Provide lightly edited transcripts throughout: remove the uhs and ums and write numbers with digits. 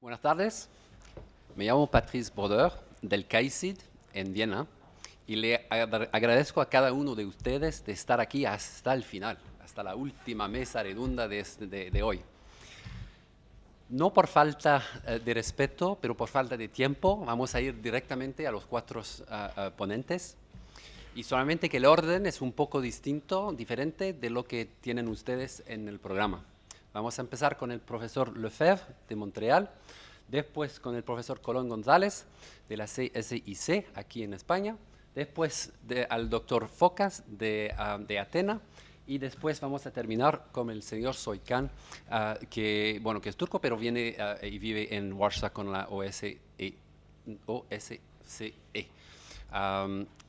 Buenas tardes, me llamo Patrice Brodeur del KAICIID en Viena y le agradezco a cada uno de ustedes de estar aquí hasta el final, hasta la última mesa redonda de hoy. No por falta de respeto, pero por falta de tiempo, vamos a ir directamente a los cuatro ponentes. Y solamente que el orden es un poco diferente de lo que tienen ustedes en el programa. Vamos a empezar con el profesor Lefebvre de Montréal, después con el profesor Colom González de la CSIC aquí en España, después al doctor Fokas de Atenas, y después vamos a terminar con el señor Soykan, que es turco, pero viene y vive en Warsaw con la OSCE.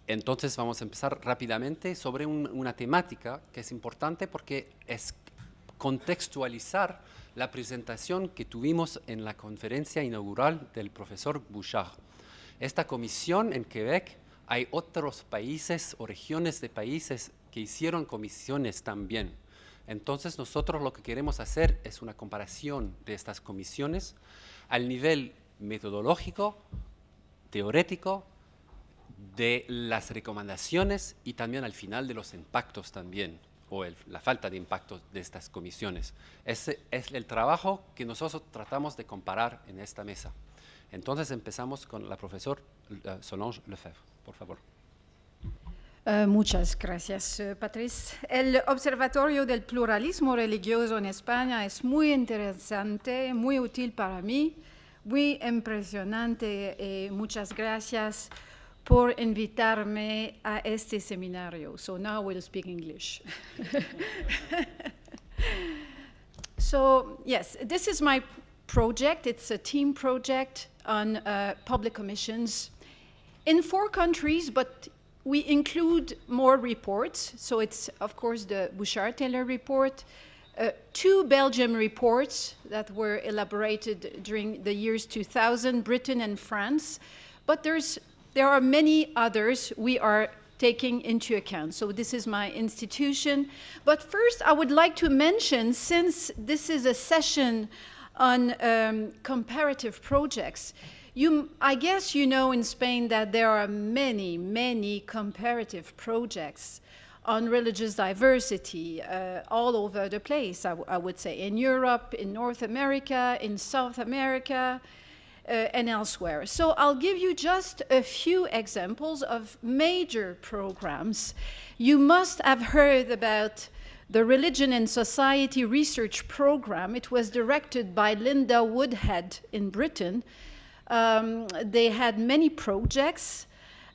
Entonces vamos a empezar rápidamente sobre una temática que es importante porque es contextualizar la presentación que tuvimos en la conferencia inaugural del profesor Bouchard. Esta comisión en Quebec, hay otros países o regiones de países que hicieron comisiones también. Entonces nosotros lo que queremos hacer es una comparación de estas comisiones al nivel metodológico, teórico, de las recomendaciones y también al final de los impactos también, o la falta de impactos de estas comisiones. Ese es el trabajo que nosotros tratamos de comparar en esta mesa. Entonces empezamos con la profesora Solange Lefebvre, por favor. Muchas gracias, Patrice. El Observatorio del Pluralismo Religioso en España es muy interesante, muy útil para mí, muy impresionante. Muchas gracias por invitarme a este seminario. So now we'll speak English. So yes, this is my project. It's a team project on public commissions in 4 countries, but we include more reports. So it's, of course, the Bouchard-Taylor report, 2 Belgium reports that were elaborated during the years 2000, Britain and France, but there are many others we are taking into account. So this is my institution. But first, I would like to mention, since this is a session on comparative projects, I guess you know in Spain that there are many, many comparative projects on religious diversity all over the place, I would say, in Europe, in North America, in South America, and elsewhere. So I'll give you just a few examples of major programs. You must have heard about the Religion and Society Research Program. It was directed by Linda Woodhead in Britain. They had many projects.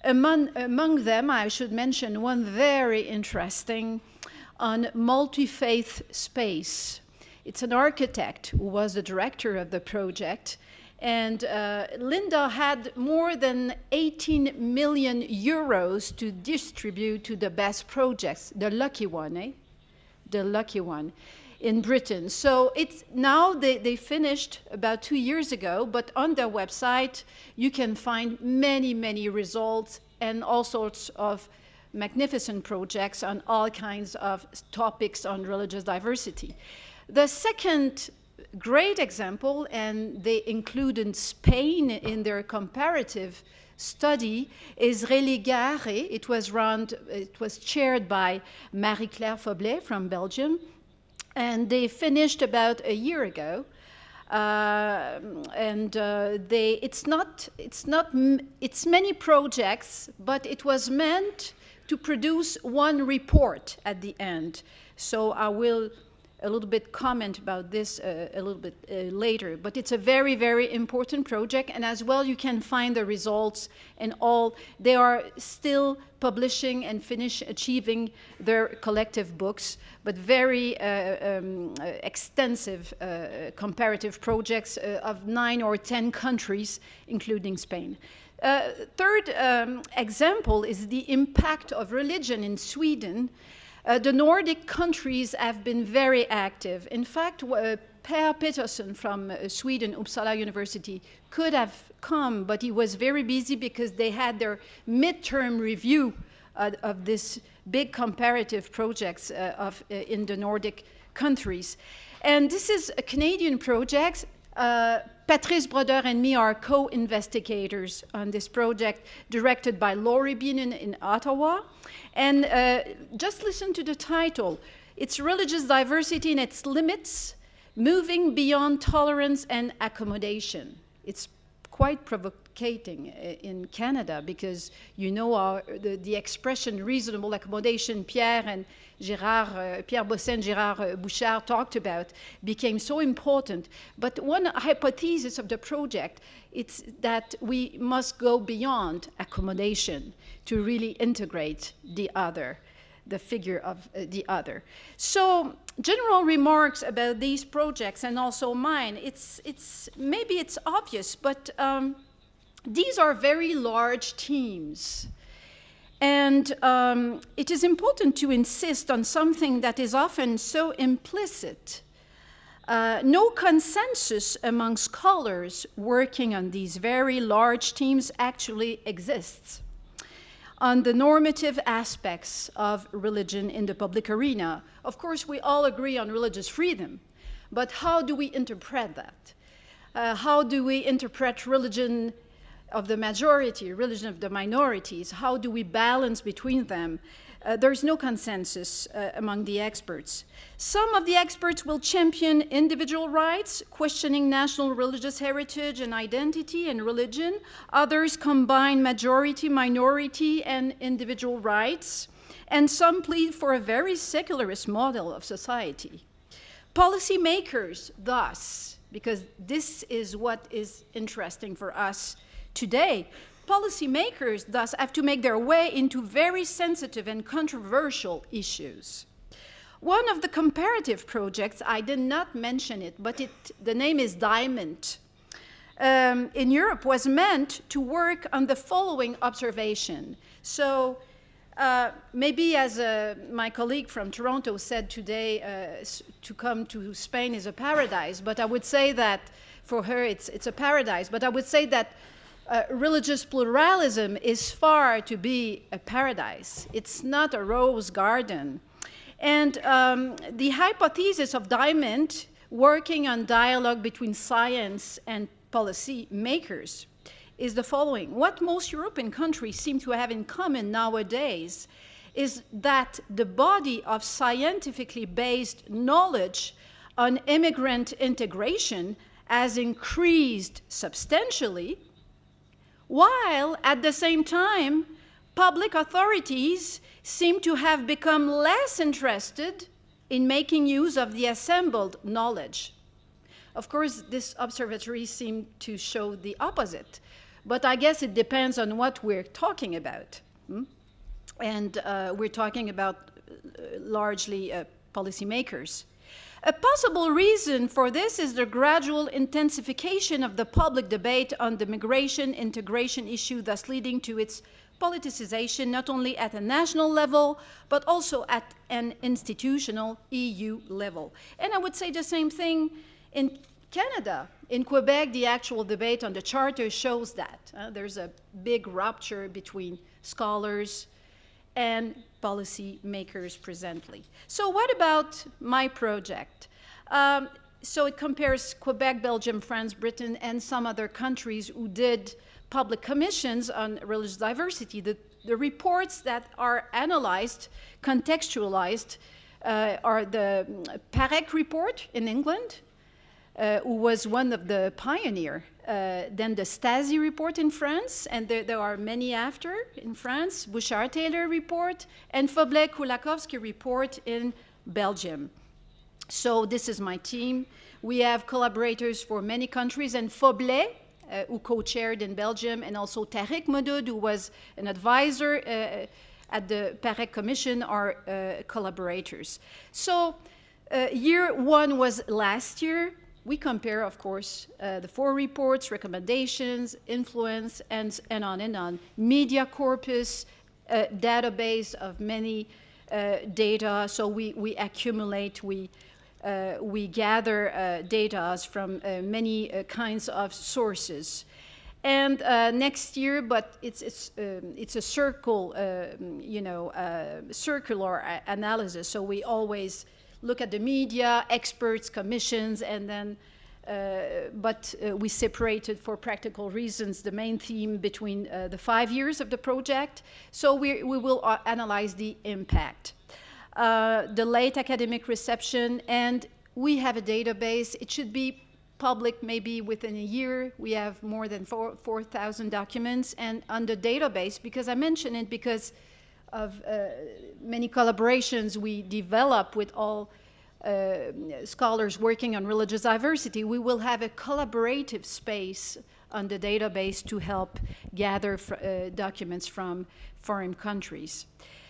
Among them, I should mention one very interesting on multi-faith space. It's an architect who was the director of the project. And Linda had more than 18 million euros to distribute to the best projects, the lucky one, the lucky one in Britain. So it's now they finished about 2 years ago, but on their website you can find many, many results and all sorts of magnificent projects on all kinds of topics on religious diversity. The second great example, and they included Spain in their comparative study, is Religare. It was chaired by Marie-Claire Foblet from Belgium, and they finished about a year ago. It's many projects, but it was meant to produce one report at the end. So I will a little bit comment about this a little bit later, but it's a very, very important project, and as well you can find the results and all. They are still publishing and achieving their collective books, but very extensive comparative projects of 9 or 10 countries, including Spain. Third example is the impact of religion in Sweden. The Nordic countries have been very active. In fact, Per Peterson from Sweden, Uppsala University, could have come, but he was very busy because they had their midterm review of this big comparative projects in the Nordic countries. And this is a Canadian project. Patrice, Brodeur, and me are co-investigators on this project directed by Laurie Beenan in Ottawa. And just listen to the title. It's Religious Diversity and Its Limits, Moving Beyond Tolerance and Accommodation. It's quite provocating in Canada because you know the expression reasonable accommodation Pierre Bossé and Gérard Bouchard talked about became so important. But one hypothesis of the project is that we must go beyond accommodation to really integrate the other, the figure of the other. So general remarks about these projects and also mine, maybe it's obvious, but these are very large teams. And it is important to insist on something that is often so implicit. No consensus among scholars working on these very large teams actually exists on the normative aspects of religion in the public arena. Of course, we all agree on religious freedom, but how do we interpret that? How do we interpret religion of the majority, religion of the minorities? How do we balance between them? There's no consensus among the experts. Some of the experts will champion individual rights, questioning national religious heritage and identity and religion. Others combine majority, minority, and individual rights. And some plead for a very secularist model of society. Policymakers, thus, because this is what is interesting for us today, policymakers thus have to make their way into very sensitive and controversial issues. One of the comparative projects, I did not mention it, but the name is Diamond, in Europe was meant to work on the following observation. So maybe as my colleague from Toronto said today, to come to Spain is a paradise, but I would say that for her it's a paradise, but I would say that religious pluralism is far to be a paradise. It's not a rose garden. And the hypothesis of Diamond, working on dialogue between science and policy makers, is the following. What most European countries seem to have in common nowadays is that the body of scientifically based knowledge on immigrant integration has increased substantially, while at the same time, public authorities seem to have become less interested in making use of the assembled knowledge. Of course, this observatory seemed to show the opposite, but I guess it depends on what we're talking about. And we're talking about largely policymakers. A possible reason for this is the gradual intensification of the public debate on the migration integration issue, thus leading to its politicization not only at a national level, but also at an institutional EU level. And I would say the same thing in Canada. In Quebec, the actual debate on the charter shows that. There's a big rupture between scholars and policy makers presently. So what about my project? So it compares Quebec, Belgium, France, Britain, and some other countries who did public commissions on religious diversity. The reports that are analyzed, contextualized, are the Parek report in England, who was one of the pioneers. Then the Stasi report in France, and there are many after in France, Bouchard-Taylor report, and Foblet-Koulakovsky report in Belgium. So this is my team. We have collaborators for many countries, and Foblet, who co-chaired in Belgium, and also Tariq Modud, who was an advisor at the Parek Commission, are collaborators. So year one was last year. We compare, of course, the 4 reports, recommendations, influence, and on and on. Media corpus, database of many data. So we accumulate, we gather data from many kinds of sources. And next year, but it's a circular analysis. So we always look at the media, experts, commissions, and then but we separated for practical reasons the main theme between the 5 years of the project. So we will analyze the impact, the late academic reception, and we have a database. It should be public maybe within a year. We have more than 4,000 documents, and on the database, because I mention it because of many collaborations we develop with all scholars working on religious diversity, we will have a collaborative space on the database to help gather documents from foreign countries.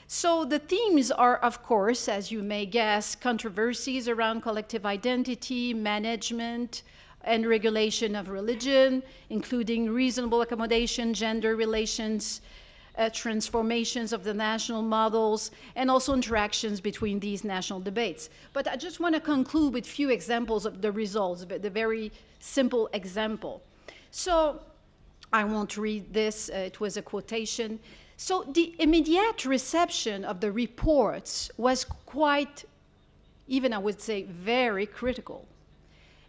So the themes are, of course, as you may guess, controversies around collective identity, management, and regulation of religion, including reasonable accommodation, gender relations, transformations of the national models, and also interactions between these national debates. But I just want to conclude with a few examples of the results, the very simple example. So I won't read this, it was a quotation. So the immediate reception of the reports was quite, even I would say, very critical,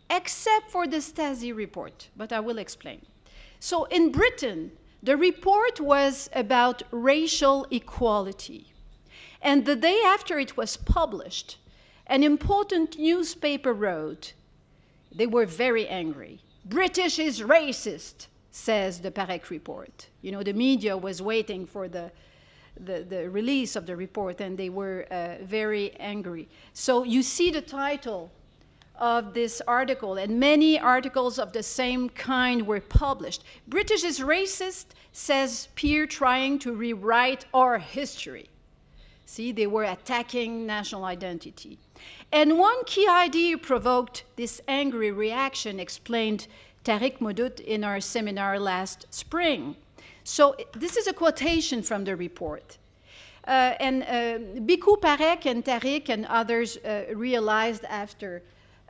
except for the Stasi report, but I will explain. So in Britain, the report was about racial equality. And the day after it was published, an important newspaper wrote, they were very angry. British is racist, says the Parek report. You know, the media was waiting for the release of the report, and they were very angry. So you see the title of this article, and many articles of the same kind were published. British is racist, says peer trying to rewrite our history. See, they were attacking national identity. And one key idea provoked this angry reaction, explained Tariq Moudoud in our seminar last spring. So this is a quotation from the report. Biku Parek and Tariq and others realized after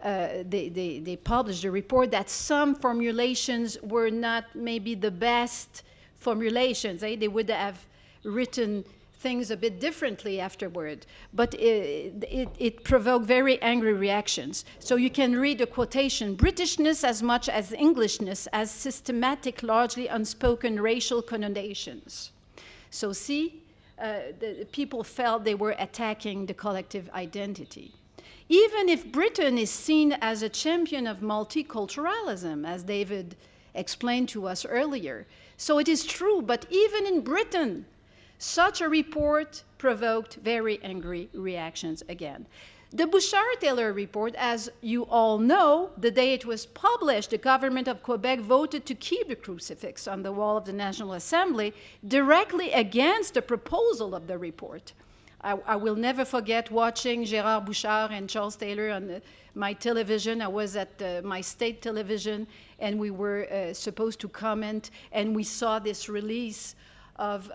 they published the report that some formulations were not maybe the best formulations. They would have written things a bit differently afterward, but it provoked very angry reactions. So you can read the quotation, Britishness as much as Englishness as systematic, largely unspoken racial connotations. So see, the people felt they were attacking the collective identity. Even if Britain is seen as a champion of multiculturalism, as David explained to us earlier. So it is true, but even in Britain, such a report provoked very angry reactions again. The Bouchard-Taylor report, as you all know, the day it was published, the government of Quebec voted to keep the crucifix on the wall of the National Assembly, directly against the proposal of the report. I will never forget watching Gérard Bouchard and Charles Taylor on my television. I was at my state television, and we were supposed to comment, and we saw this release of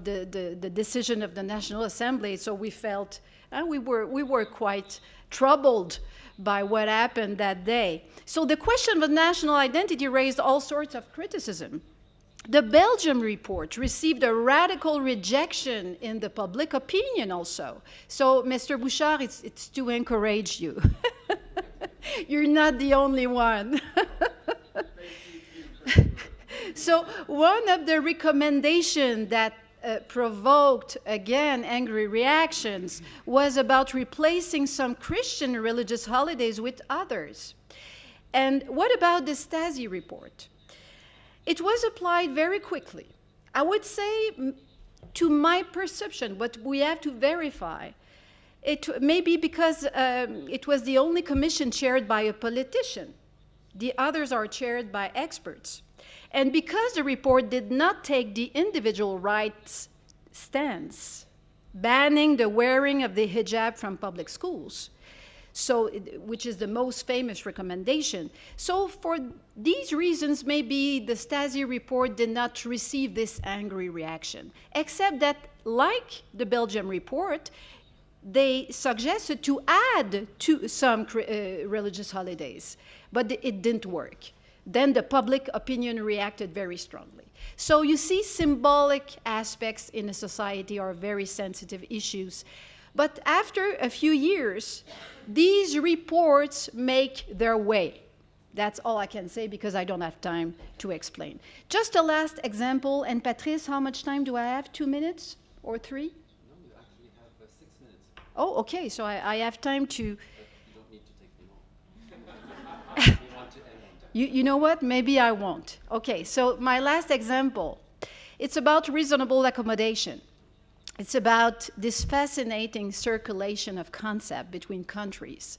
the decision of the National Assembly. So we felt, we were quite troubled by what happened that day. So the question of national identity raised all sorts of criticism. The Belgium report received a radical rejection in the public opinion also. So, Mr. Bouchard, it's to encourage you. You're not the only one. So, one of the recommendations that provoked, again, angry reactions was about replacing some Christian religious holidays with others. And what about the Stasi report? It was applied very quickly. I would say, to my perception, but we have to verify, it may be because it was the only commission chaired by a politician. The others are chaired by experts. And because the report did not take the individual rights stance, banning the wearing of the hijab from public schools, so, which is the most famous recommendation. So for these reasons, maybe the Stasi report did not receive this angry reaction, except that, like the Belgium report, they suggested to add to some religious holidays, but it didn't work. Then the public opinion reacted very strongly. So you see, symbolic aspects in a society are very sensitive issues. But after a few years, these reports make their way That's all I can say because I don't have time to explain. Just a last example, and Patrice, how much time do I have? 2 minutes or 3? No, you actually have 6 minutes. Oh, okay, so I have time to... You don't need to take them all. You want to end on time. You know what? Maybe I won't. Okay, so my last example, it's about reasonable accommodation. It's about this fascinating circulation of concept between countries.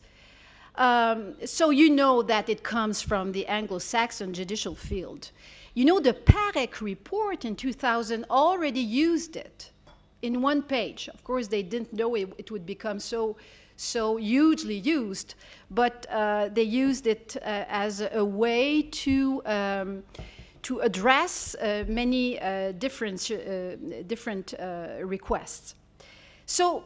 So you know that it comes from the Anglo-Saxon judicial field. You know, the Parek report in 2000 already used it in 1 page. Of course, they didn't know it would become so hugely used, but they used it as a way to address many different requests. So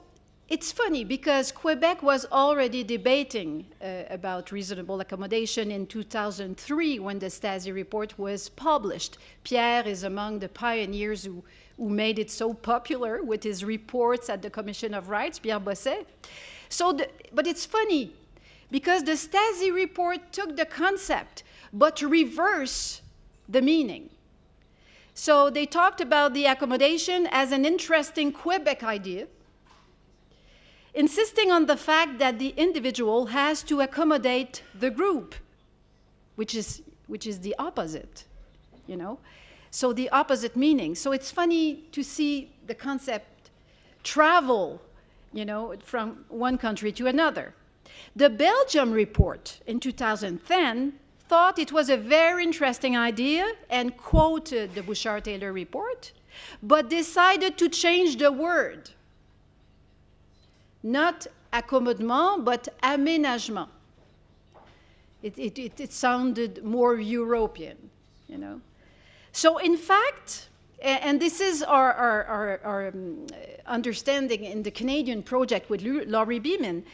it's funny because Quebec was already debating about reasonable accommodation in 2003 when the Stasi report was published. Pierre is among the pioneers who made it so popular with his reports at the Commission of Rights, Pierre Bosset. But it's funny because the Stasi report took the concept but reversed the meaning. So they talked about the accommodation as an interesting Quebec idea, insisting on the fact that the individual has to accommodate the group, which is the opposite, you know? So the opposite meaning. So it's funny to see the concept travel, you know, from one country to another. The Belgium report in 2010 thought it was a very interesting idea and quoted the Bouchard-Taylor report, but decided to change the word. Not accommodement, but aménagement. It sounded more European, you know. So in fact, and this is our understanding in the Canadian project with Laurie Beeman,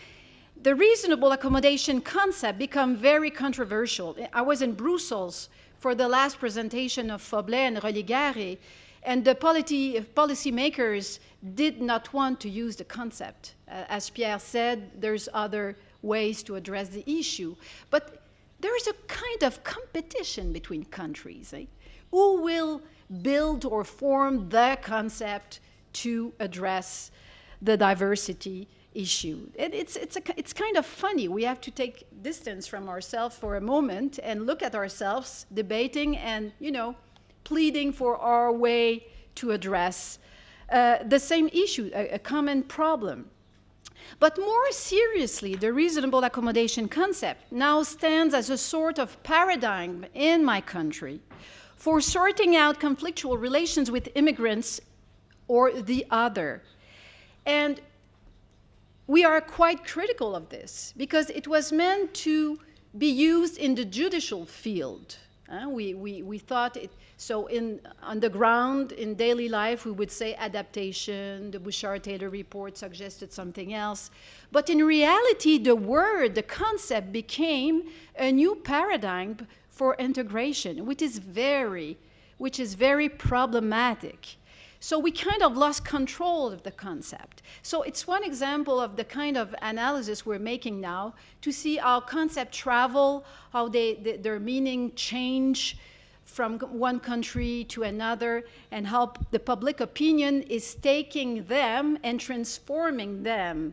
the reasonable accommodation concept became very controversial. I was in Brussels for the last presentation of Foblet and Religare, and the policymakers did not want to use the concept. As Pierre said, there's other ways to address the issue. But there is a kind of competition between countries. Who will build or form the concept to address the diversity issue? It's kind of funny. We have to take distance from ourselves for a moment and look at ourselves debating and, you know, pleading for our way to address the same issue, a common problem. But more seriously, the reasonable accommodation concept now stands as a sort of paradigm in my country for sorting out conflictual relations with immigrants or the other. And we are quite critical of this because it was meant to be used in the judicial field. We thought it, so on the ground, in daily life, we would say adaptation. The Bouchard-Taylor report suggested something else. But in reality, the word, the concept became a new paradigm for integration, which is very problematic. So we kind of lost control of the concept. So it's one example of the kind of analysis we're making now to see how concepts travel, how their meaning change from one country to another, and how the public opinion is taking them and transforming them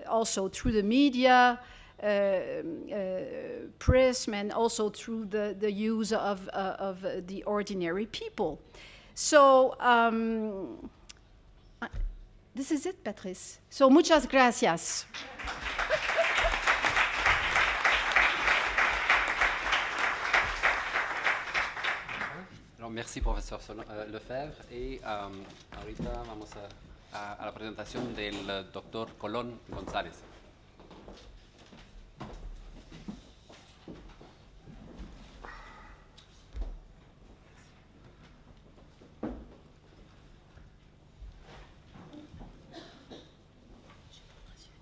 also through the media, prism, and also through the use of the ordinary people. So this is it, Patrice. So muchas gracias. Alors, merci, professeur Lefebvre. Y ahorita vamos a la presentación del doctor Colom González.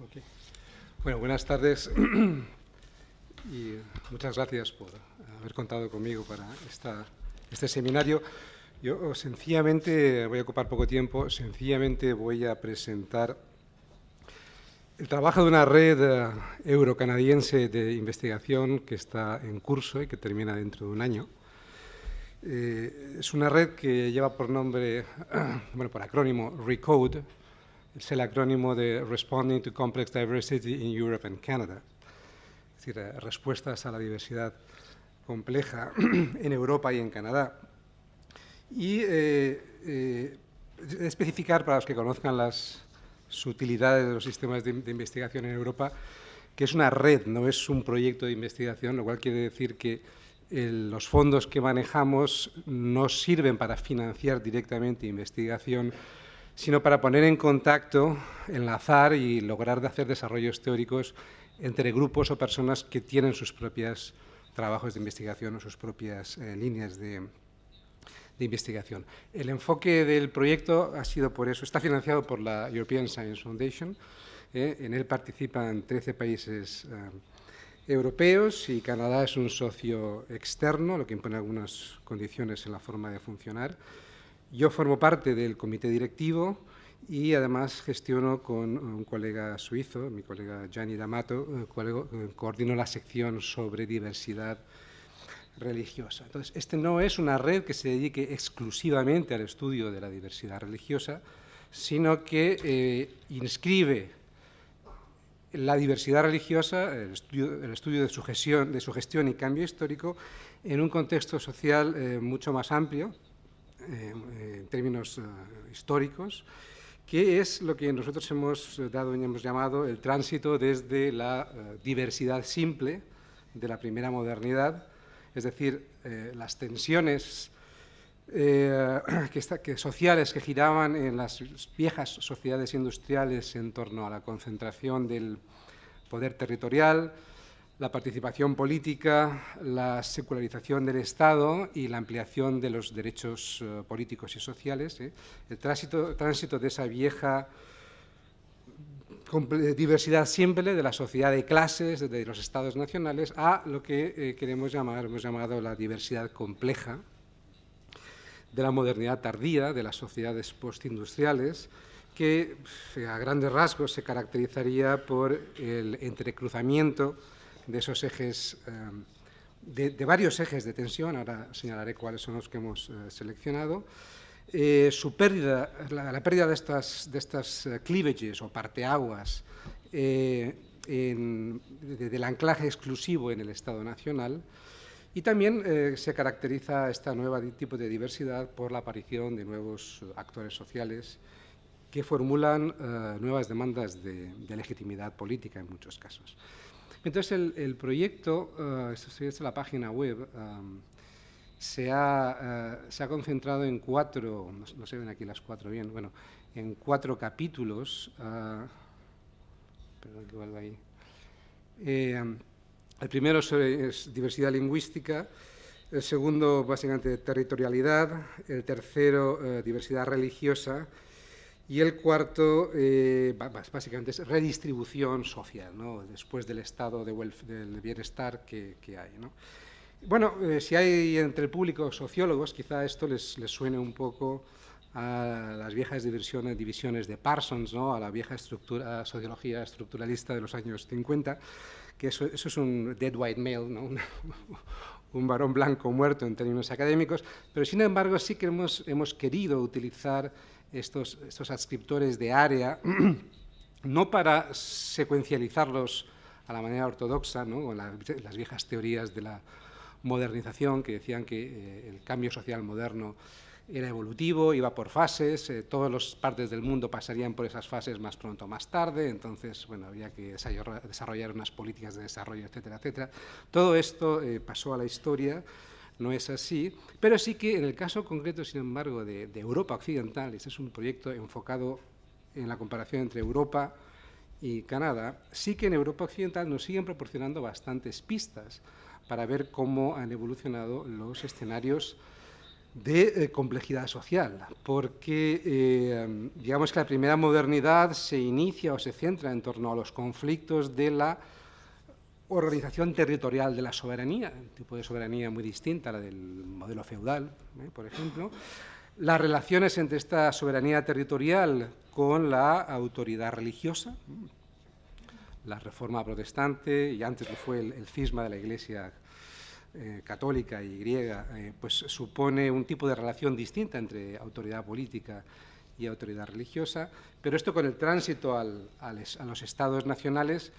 Okay. Bueno, buenas tardes y muchas gracias por haber contado conmigo para este seminario. Yo sencillamente voy a ocupar poco tiempo, sencillamente voy a presentar el trabajo de una red eurocanadiense de investigación que está en curso y que termina dentro de un año. Es una red que lleva por nombre, bueno, por acrónimo RECODE, es el acrónimo de Responding to Complex Diversity in Europe and Canada, es decir, respuestas a la diversidad compleja en Europa y en Canadá. Y especificar, para los que conozcan las sutilidades de los sistemas de investigación en Europa, que es una red, no es un proyecto de investigación, lo cual quiere decir que los fondos que manejamos no sirven para financiar directamente investigación, sino para poner en contacto, enlazar y lograr hacer desarrollos teóricos entre grupos o personas que tienen sus propios trabajos de investigación o sus propias líneas de investigación. El enfoque del proyecto ha sido por eso, está financiado por la European Science Foundation, en él participan 13 países europeos y Canadá es un socio externo, lo que impone algunas condiciones en la forma de funcionar. Yo formo parte del comité directivo y además gestiono con un colega suizo, mi colega Gianni D'Amato, coordino la sección sobre diversidad religiosa. Entonces, este no es una red que se dedique exclusivamente al estudio de la diversidad religiosa, sino que inscribe la diversidad religiosa, el estudio de su gestión y cambio histórico, en un contexto social mucho más amplio, en términos históricos, que es lo que nosotros hemos dado y hemos llamado el tránsito desde la diversidad simple de la primera modernidad, es decir, las tensiones sociales que giraban en las viejas sociedades industriales en torno a la concentración del poder territorial, la participación política, la secularización del Estado y la ampliación de los derechos políticos y sociales. El tránsito de esa vieja diversidad simple de la sociedad de clases, de los estados nacionales, a lo que hemos llamado la diversidad compleja de la modernidad tardía, de las sociedades postindustriales, que a grandes rasgos se caracterizaría por el entrecruzamiento de esos ejes, de varios ejes de tensión, ahora señalaré cuáles son los que hemos seleccionado, su pérdida, la pérdida de estas cleavages o parteaguas del anclaje exclusivo en el Estado nacional, y también se caracteriza este nuevo tipo de diversidad por la aparición de nuevos actores sociales que formulan nuevas demandas de legitimidad política en muchos casos. Entonces, el proyecto, esto es la página web, se ha concentrado en cuatro, no se ven aquí las cuatro bien, bueno, en 4 capítulos, perdón que vuelva ahí. El primero es diversidad lingüística, el segundo básicamente territorialidad, el tercero diversidad religiosa y el cuarto básicamente es redistribución social, ¿no? Después del estado del bienestar que hay, ¿no? Bueno, si hay entre el público sociólogos, quizá esto les suene un poco a las viejas divisiones de Parsons, ¿no? A la vieja sociología estructuralista de los años 50, que eso es un dead white male, ¿no? Un varón blanco muerto en términos académicos, pero sin embargo sí que hemos querido utilizar estos adscriptores de área no para secuencializarlos a la manera ortodoxa, ¿no? Con las viejas teorías de la modernización que decían que el cambio social moderno era evolutivo, iba por fases, todas las partes del mundo pasarían por esas fases más pronto o más tarde, entonces bueno, había que desarrollar unas políticas de desarrollo, etcétera, etcétera. Todo esto pasó a la historia, no es así, pero sí que en el caso concreto, sin embargo, de Europa Occidental, este es un proyecto enfocado en la comparación entre Europa y Canadá, sí que en Europa Occidental nos siguen proporcionando bastantes pistas para ver cómo han evolucionado los escenarios de complejidad social, porque digamos que la primera modernidad se inicia o se centra en torno a los conflictos de la organización territorial de la soberanía, un tipo de soberanía muy distinta a la del modelo feudal, por ejemplo, las relaciones entre esta soberanía territorial con la autoridad religiosa, la Reforma protestante, y antes lo fue el cisma de la Iglesia católica y griega, pues supone un tipo de relación distinta entre autoridad política y autoridad religiosa, pero esto con el tránsito a los estados nacionales,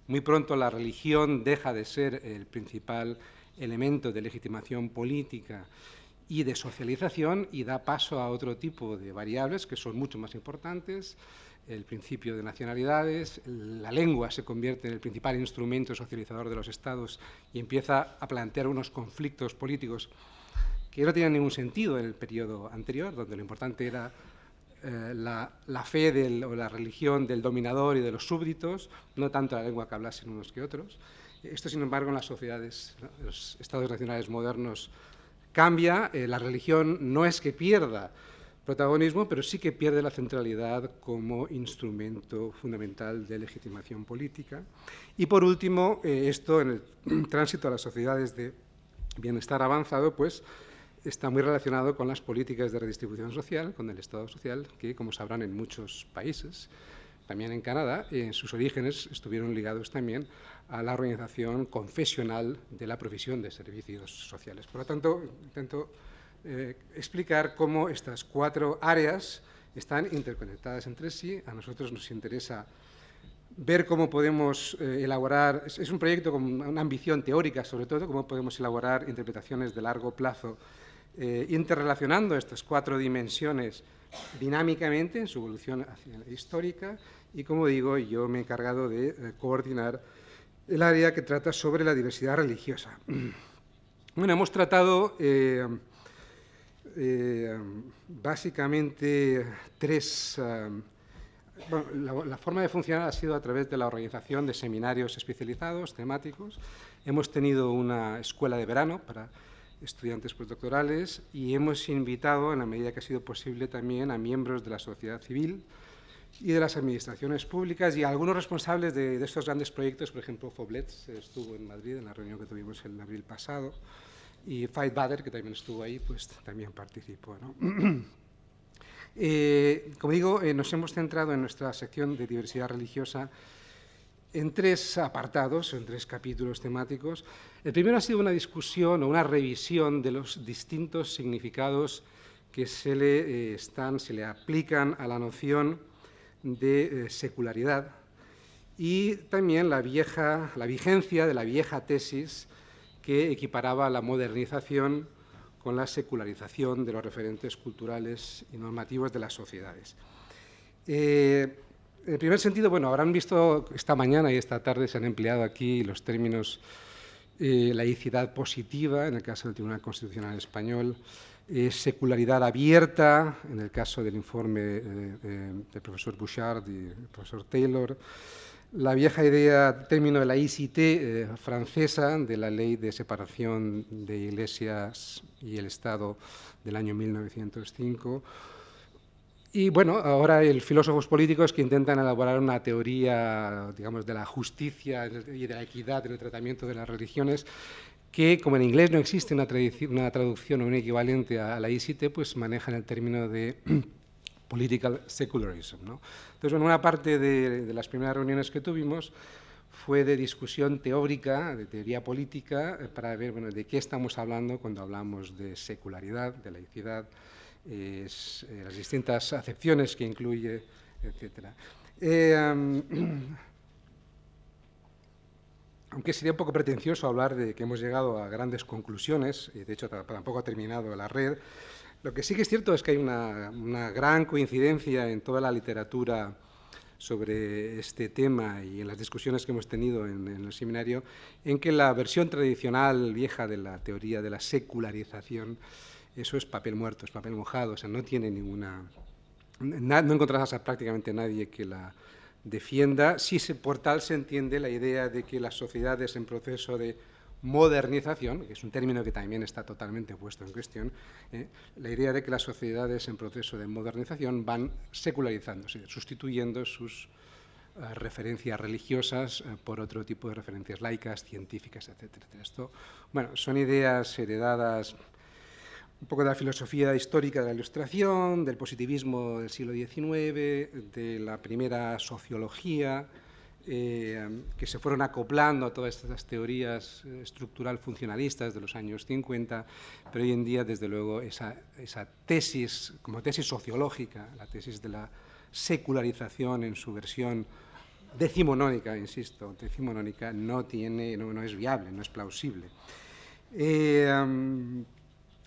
muy pronto la religión deja de ser el principal elemento de legitimación política y de socialización y da paso a otro tipo de variables que son mucho más importantes, el principio de nacionalidades, la lengua se convierte en el principal instrumento socializador de los estados y empieza a plantear unos conflictos políticos que no tenían ningún sentido en el periodo anterior, donde lo importante era la fe o la religión del dominador y de los súbditos, no tanto la lengua que hablasen unos que otros. Esto, sin embargo, en las sociedades, en los estados nacionales modernos, cambia. La religión no es que pierda protagonismo, pero sí que pierde la centralidad como instrumento fundamental de legitimación política. Y, por último, esto en el tránsito a las sociedades de bienestar avanzado, pues está muy relacionado con las políticas de redistribución social, con el Estado social, que, como sabrán, en muchos países, también en Canadá, en sus orígenes estuvieron ligados también a la organización confesional de la provisión de servicios sociales. Por lo tanto, intento explicar cómo estas 4 áreas están interconectadas entre sí. A nosotros nos interesa ver cómo podemos elaborar, es un proyecto con una ambición teórica, sobre todo, cómo podemos elaborar interpretaciones de largo plazo, interrelacionando estas 4 dimensiones dinámicamente en su evolución histórica, y, como digo, yo me he encargado de coordinar el área que trata sobre la diversidad religiosa. Bueno, hemos tratado básicamente 3... Bueno, la forma de funcionar ha sido a través de la organización de seminarios especializados, temáticos. Hemos tenido una escuela de verano para estudiantes postdoctorales y hemos invitado, en la medida que ha sido posible, también a miembros de la sociedad civil y de las administraciones públicas y a algunos responsables de estos grandes proyectos. Por ejemplo, Foblets estuvo en Madrid en la reunión que tuvimos en abril pasado, y Fait Bader, que también estuvo ahí, pues también participó, ¿no? Como digo, nos hemos centrado en nuestra sección de diversidad religiosa en 3 apartados, en 3 capítulos temáticos. El primero ha sido una discusión o una revisión de los distintos significados que se le aplican a la noción de secularidad, y también la vigencia de la vieja tesis que equiparaba la modernización con la secularización de los referentes culturales y normativos de las sociedades. En el primer sentido, bueno, habrán visto esta mañana y esta tarde se han empleado aquí los términos laicidad positiva, en el caso del Tribunal Constitucional Español, secularidad abierta, en el caso del informe del profesor Bouchard y del profesor Taylor, la vieja idea, término de la KAICIID francesa, de la Ley de Separación de Iglesias y el Estado del año 1905. Y, bueno, ahora hay filósofos políticos que intentan elaborar una teoría, digamos, de la justicia y de la equidad en el tratamiento de las religiones, que, como en inglés no existe una traducción o un equivalente a la KAICIID, pues manejan el término de political secularism, ¿no? Entonces, bueno, una parte de las primeras reuniones que tuvimos fue de discusión teórica, de teoría política, para ver, bueno, de qué estamos hablando cuando hablamos de secularidad, de laicidad, las distintas acepciones que incluye, etc. Aunque sería un poco pretencioso hablar de que hemos llegado a grandes conclusiones, y de hecho tampoco ha terminado la red, lo que sí que es cierto es que hay una gran coincidencia en toda la literatura sobre este tema y en las discusiones que hemos tenido en el seminario, en que la versión tradicional vieja de la teoría de la secularización, eso es papel muerto, es papel mojado, o sea, no tiene ninguna... No encontrarás a prácticamente nadie que la defienda. Sí, por tal se entiende la idea de que las sociedades en proceso de modernización, que es un término que también está totalmente puesto en cuestión, la idea de que las sociedades en proceso de modernización van secularizándose, sustituyendo sus referencias religiosas por otro tipo de referencias laicas, científicas, etcétera. Esto, bueno, son ideas heredadas un poco de la filosofía histórica de la Ilustración, del positivismo del siglo XIX, de la primera sociología, que se fueron acoplando a todas estas teorías estructural funcionalistas de los años 50, pero hoy en día, desde luego, esa tesis, como tesis sociológica, la tesis de la secularización en su versión decimonónica, insisto, decimonónica, no es viable, no es plausible.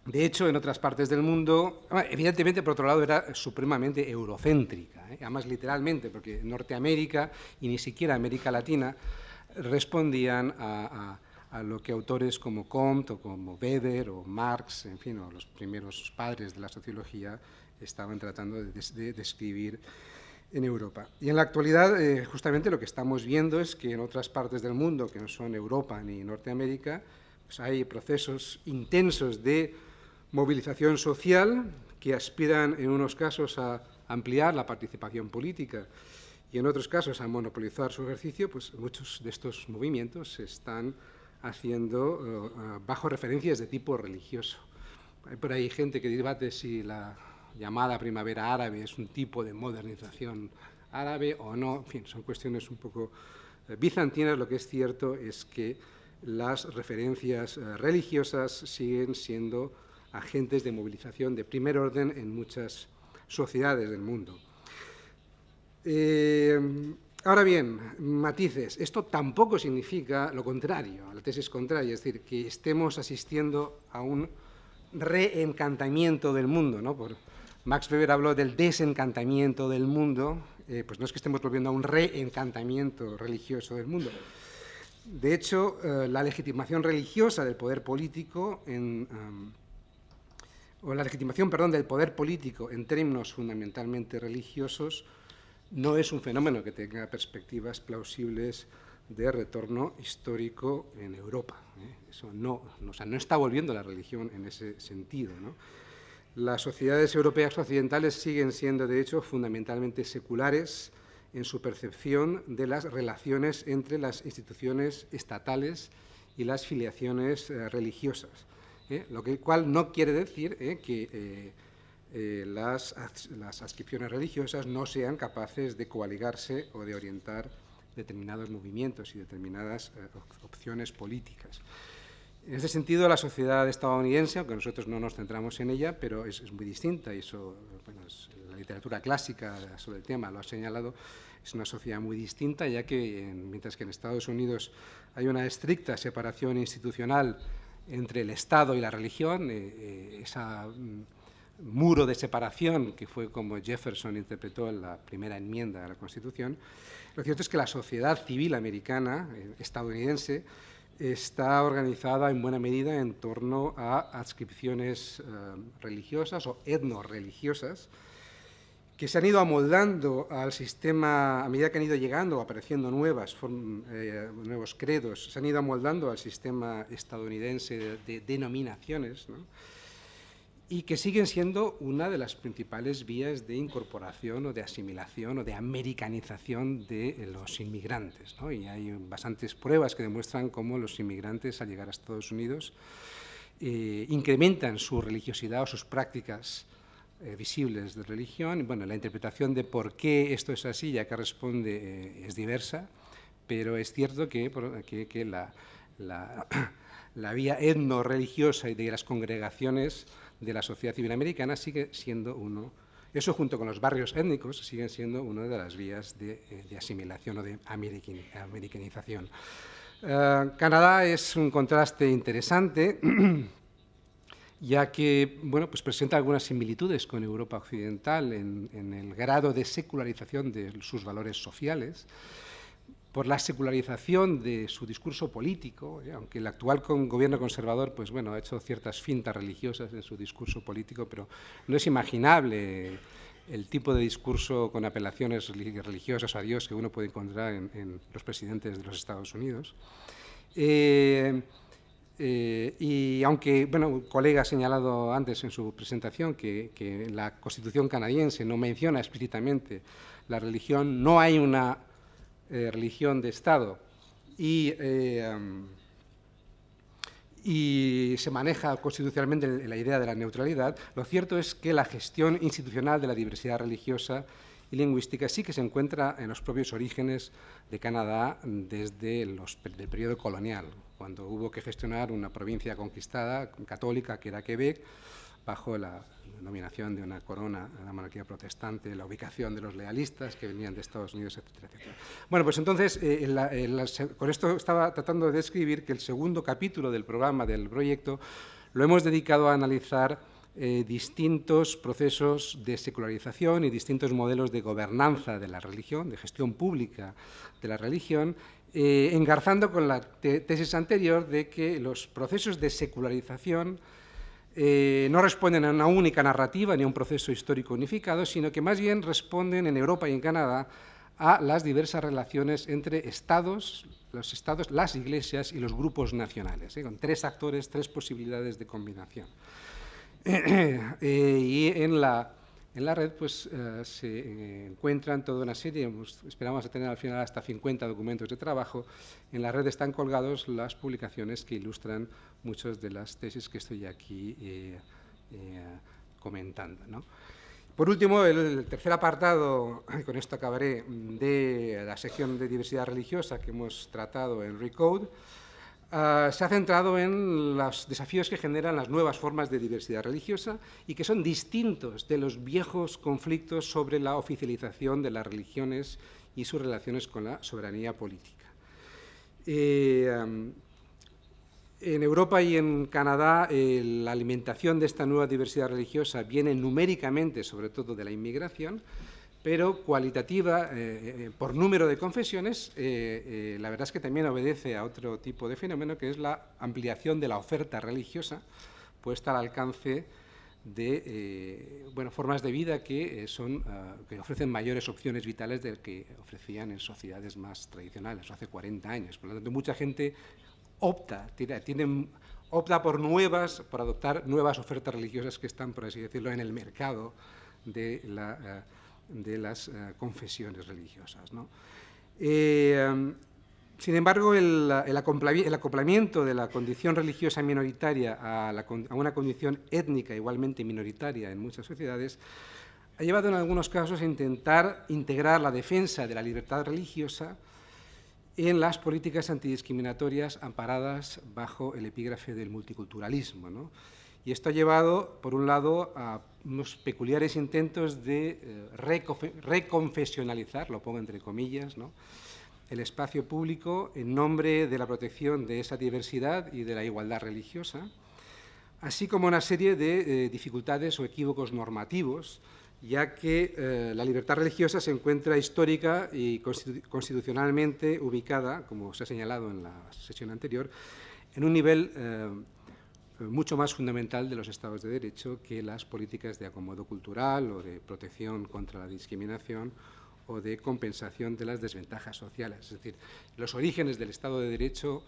De hecho, en otras partes del mundo, evidentemente, por otro lado, era supremamente eurocéntrica, además literalmente, porque Norteamérica y ni siquiera América Latina respondían a lo que autores como Comte o como Brodeur o Marx, en fin, o los primeros padres de la sociología estaban tratando de describir en Europa. Y en la actualidad, justamente lo que estamos viendo es que en otras partes del mundo, que no son Europa ni Norteamérica, pues hay procesos intensos de movilización social que aspiran en unos casos a ampliar la participación política y en otros casos a monopolizar su ejercicio. Pues muchos de estos movimientos se están haciendo bajo referencias de tipo religioso. Hay por ahí gente que debate si la llamada primavera árabe es un tipo de modernización árabe o no. En fin, son cuestiones un poco bizantinas. Lo que es cierto es que las referencias religiosas siguen siendo agentes de movilización de primer orden en muchas sociedades del mundo. Ahora bien, matices. Esto tampoco significa lo contrario, la tesis contraria, es decir, que estemos asistiendo a un reencantamiento del mundo, ¿no? Max Weber habló del desencantamiento del mundo, pues no es que estemos volviendo a un reencantamiento religioso del mundo. De hecho, la legitimación religiosa del poder político o la legitimación, perdón, del poder político en términos fundamentalmente religiosos no es un fenómeno que tenga perspectivas plausibles de retorno histórico en Europa. Eso no está volviendo la religión en ese sentido, ¿no? Las sociedades europeas occidentales siguen siendo, de hecho, fundamentalmente seculares en su percepción de las relaciones entre las instituciones estatales y las filiaciones religiosas. Lo cual no quiere decir que las adscripciones religiosas no sean capaces de coaligarse o de orientar determinados movimientos y determinadas opciones políticas. En ese sentido, la sociedad estadounidense, aunque nosotros no nos centramos en ella, pero es muy distinta, y eso, bueno, la literatura clásica sobre el tema lo ha señalado, es una sociedad muy distinta, ya que mientras que en Estados Unidos hay una estricta separación institucional entre el Estado y la religión, ese muro de separación, que fue como Jefferson interpretó en la primera enmienda de la Constitución, lo cierto es que la sociedad civil americana, estadounidense, está organizada en buena medida en torno a adscripciones religiosas o etnoreligiosas que se han ido amoldando al sistema, a medida que han ido llegando, apareciendo nuevos credos, se han ido amoldando al sistema estadounidense de denominaciones, ¿no? Y que siguen siendo una de las principales vías de incorporación o de asimilación o de americanización de los inmigrantes, ¿no? Y hay bastantes pruebas que demuestran cómo los inmigrantes, al llegar a Estados Unidos, incrementan su religiosidad o sus prácticas visibles de religión. Bueno, la interpretación de por qué esto es así, ya que responde, es diversa, pero es cierto que la vía etno-religiosa y de las congregaciones de la sociedad civil americana sigue siendo eso junto con los barrios étnicos, siguen siendo una de las vías de asimilación o de americanización. Canadá es un contraste interesante, ya que bueno, pues presenta algunas similitudes con Europa occidental en el grado de secularización de sus valores sociales, por la secularización de su discurso político, aunque el actual gobierno conservador pues, bueno, ha hecho ciertas fintas religiosas en su discurso político, pero no es imaginable el tipo de discurso con apelaciones religiosas a Dios que uno puede encontrar en los presidentes de los Estados Unidos. Y aunque, bueno, un colega ha señalado antes en su presentación que la Constitución canadiense no menciona explícitamente la religión, no hay una religión de Estado y se maneja constitucionalmente la idea de la neutralidad, lo cierto es que la gestión institucional de la diversidad religiosa y lingüística sí que se encuentra en los propios orígenes de Canadá desde el periodo colonial, cuando hubo que gestionar una provincia conquistada, católica, que era Quebec, bajo la denominación de una corona, la monarquía protestante, la ubicación de los lealistas que venían de Estados Unidos, etcétera, etcétera. Bueno, pues entonces, con esto estaba tratando de describir que el segundo capítulo del programa, del proyecto, lo hemos dedicado a analizar distintos procesos de secularización y distintos modelos de gobernanza de la religión, de gestión pública de la religión, engarzando con la tesis anterior de que los procesos de secularización no responden a una única narrativa ni a un proceso histórico unificado, sino que más bien responden en Europa y en Canadá a las diversas relaciones entre estados, los estados, las iglesias y los grupos nacionales, con tres actores, tres posibilidades de combinación. Y en la red pues, se encuentran toda una serie, esperamos tener al final hasta 50 documentos de trabajo. En la red están colgados las publicaciones que ilustran muchas de las tesis que estoy aquí comentando, ¿no? Por último, el tercer apartado, y con esto acabaré, de la sección de diversidad religiosa que hemos tratado en Recode, se ha centrado en los desafíos que generan las nuevas formas de diversidad religiosa y que son distintos de los viejos conflictos sobre la oficialización de las religiones y sus relaciones con la soberanía política. En Europa y en Canadá, la alimentación de esta nueva diversidad religiosa viene numéricamente, sobre todo, de la inmigración, pero cualitativa, por número de confesiones, la verdad es que también obedece a otro tipo de fenómeno, que es la ampliación de la oferta religiosa puesta al alcance de formas de vida que ofrecen mayores opciones vitales de las que ofrecían en sociedades más tradicionales, hace 40 años. Por lo tanto, mucha gente opta por adoptar nuevas ofertas religiosas que están, por así decirlo, en el mercado de las confesiones religiosas, ¿no? Sin embargo, el acoplamiento de la condición religiosa minoritaria a una condición étnica igualmente minoritaria en muchas sociedades ha llevado en algunos casos a intentar integrar la defensa de la libertad religiosa en las políticas antidiscriminatorias amparadas bajo el epígrafe del multiculturalismo, ¿no? Y esto ha llevado, por un lado, a unos peculiares intentos de reconfesionalizar, lo pongo entre comillas, ¿no?, el espacio público en nombre de la protección de esa diversidad y de la igualdad religiosa, así como una serie de dificultades o equívocos normativos, ya que la libertad religiosa se encuentra histórica y constitucionalmente ubicada, como se ha señalado en la sesión anterior, en un nivel mucho más fundamental de los estados de derecho que las políticas de acomodo cultural o de protección contra la discriminación o de compensación de las desventajas sociales. Es decir, en los orígenes del Estado de Derecho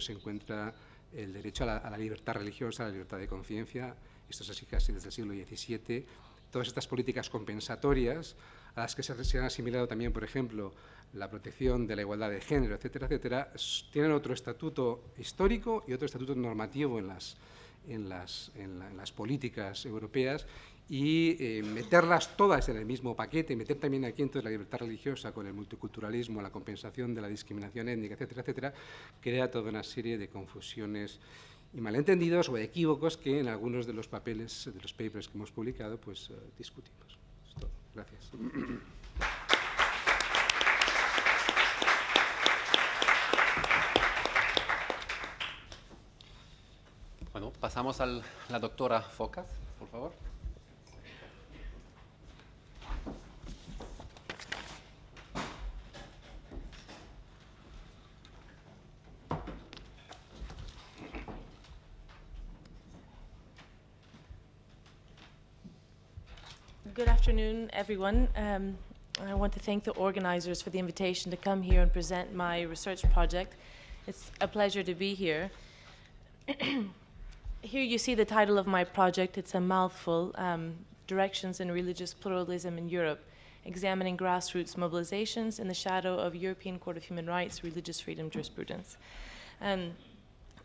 se encuentra el derecho a la libertad religiosa, a la libertad de conciencia. Esto es así casi desde el siglo XVII. Todas estas políticas compensatorias, a las que se han asimilado también, por ejemplo, la protección de la igualdad de género, etcétera, etcétera, tienen otro estatuto histórico y otro estatuto normativo en las políticas europeas, y meterlas todas en el mismo paquete, meter también aquí entonces la libertad religiosa con el multiculturalismo, la compensación de la discriminación étnica, etcétera, etcétera, crea toda una serie de confusiones y malentendidos o equívocos que en algunos de los papeles, de los papers que hemos publicado, pues discutimos. Es todo. Gracias. Bueno, pasamos a la doctora Fokas, por favor. Good afternoon, everyone. I want to thank the organizers for the invitation to come here and present my research project. It's a pleasure to be here. Here you see the title of my project. It's a mouthful, Directions in Religious Pluralism in Europe, Examining Grassroots Mobilizations in the Shadow of European Court of Human Rights Religious Freedom Jurisprudence.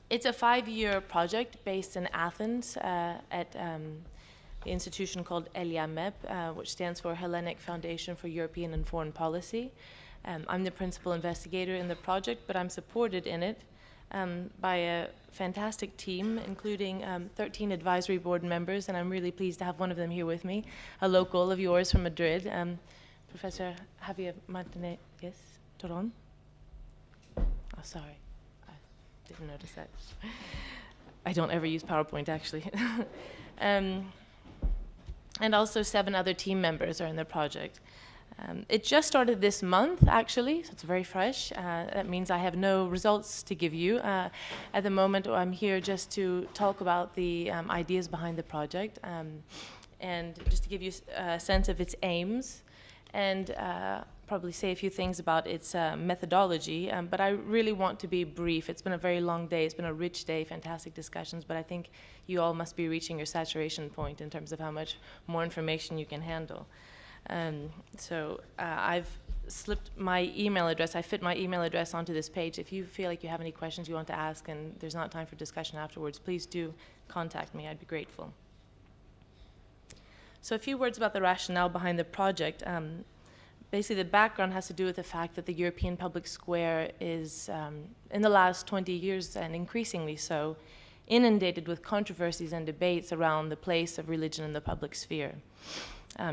It's a 5-year project based in Athens at the institution called HELIAMEP, which stands for Hellenic Foundation for European and Foreign Policy. I'm the principal investigator in the project, but I'm supported in it by a fantastic team, including 13 advisory board members, and I'm really pleased to have one of them here with me, a local of yours from Madrid, Professor Javier Martinez Toron. Oh, sorry, I didn't notice that. I don't ever use PowerPoint, actually. And also 7 other team members are in the project. It just started this month, actually, so it's very fresh. That means I have no results to give you. At the moment, I'm here just to talk about the ideas behind the project and just to give you a sense of its aims and probably say a few things about its methodology. But I really want to be brief. It's been a very long day. It's been a rich day, fantastic discussions, but I think you all must be reaching your saturation point in terms of how much more information you can handle. So I've slipped my email address. I fit my email address onto this page. If you feel like you have any questions you want to ask and there's not time for discussion afterwards, please do contact me. I'd be grateful. So a few words about the rationale behind the project. Basically, the background has to do with the fact that the European public square is, in the last 20 years and increasingly so, inundated with controversies and debates around the place of religion in the public sphere.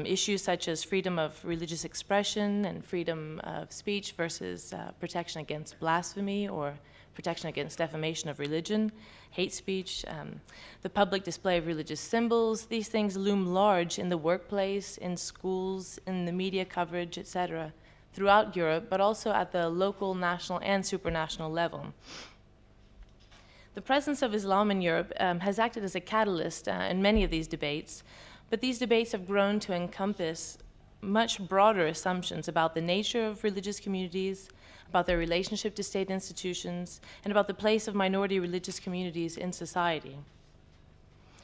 Issues such as freedom of religious expression and freedom of speech versus protection against blasphemy or protection against defamation of religion, hate speech, the public display of religious symbols. These things loom large in the workplace, in schools, in the media coverage, etc., throughout Europe, but also at the local, national, and supranational level. The presence of Islam in Europe has acted as a catalyst in many of these debates, but these debates have grown to encompass much broader assumptions about the nature of religious communities, about their relationship to state institutions, and about the place of minority religious communities in society.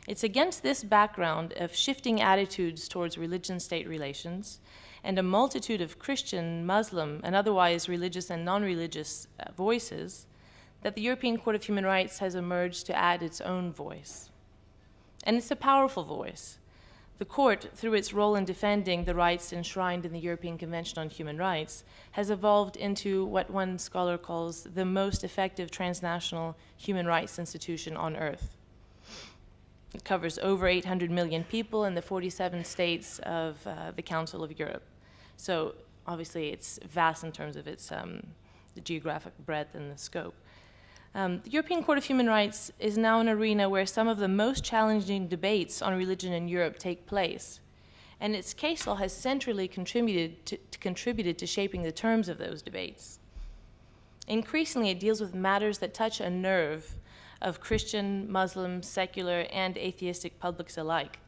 It's against this background of shifting attitudes towards religion-state relations and a multitude of Christian, Muslim, and otherwise religious and non-religious voices that the European Court of Human Rights has emerged to add its own voice. And it's a powerful voice. The court, through its role in defending the rights enshrined in the European Convention on Human Rights, has evolved into what one scholar calls the most effective transnational human rights institution on earth. It covers over 800 million people in the 47 states of the Council of Europe. So obviously it's vast in terms of its the geographic breadth and the scope. The European Court of Human Rights is now an arena where some of the most challenging debates on religion in Europe take place, and its case law has centrally contributed to shaping the terms of those debates. Increasingly, it deals with matters that touch a nerve of Christian, Muslim, secular, and atheistic publics alike.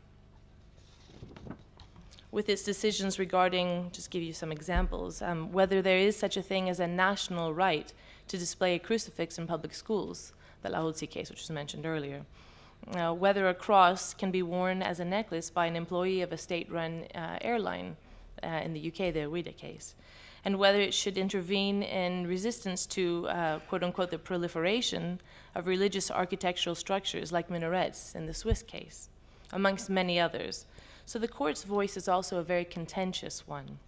With its decisions regarding, just give you some examples, whether there is such a thing as a national right to display a crucifix in public schools, the OSCE case, which was mentioned earlier. Whether a cross can be worn as a necklace by an employee of a state-run airline, in the UK, the OIDA case. And whether it should intervene in resistance to, quote-unquote, the proliferation of religious architectural structures like minarets in the Swiss case, amongst many others. So the court's voice is also a very contentious one.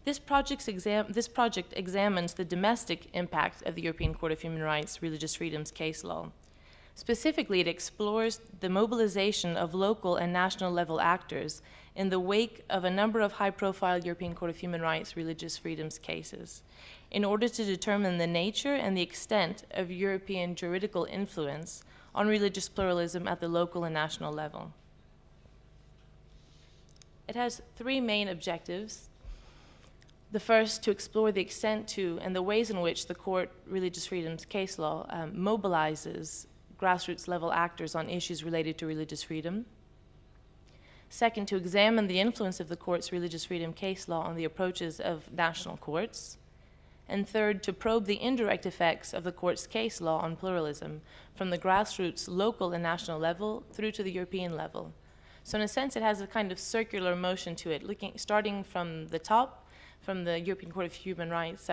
This project examines the domestic impact of the European Court of Human Rights Religious Freedoms case law. Specifically, it explores the mobilization of local and national level actors in the wake of a number of high-profile European Court of Human Rights Religious Freedoms cases in order to determine the nature and the extent of European juridical influence on religious pluralism at the local and national level. It has 3 main objectives. The first, to explore the extent to and the ways in which the Court Religious Freedoms case law mobilizes grassroots level actors on issues related to religious freedom. Second, to examine the influence of the Court's religious freedom case law on the approaches of national courts. And third, to probe the indirect effects of the Court's case law on pluralism from the grassroots local and national level through to the European level. So in a sense, it has a kind of circular motion to it, starting from the top, from the European Court of Human Rights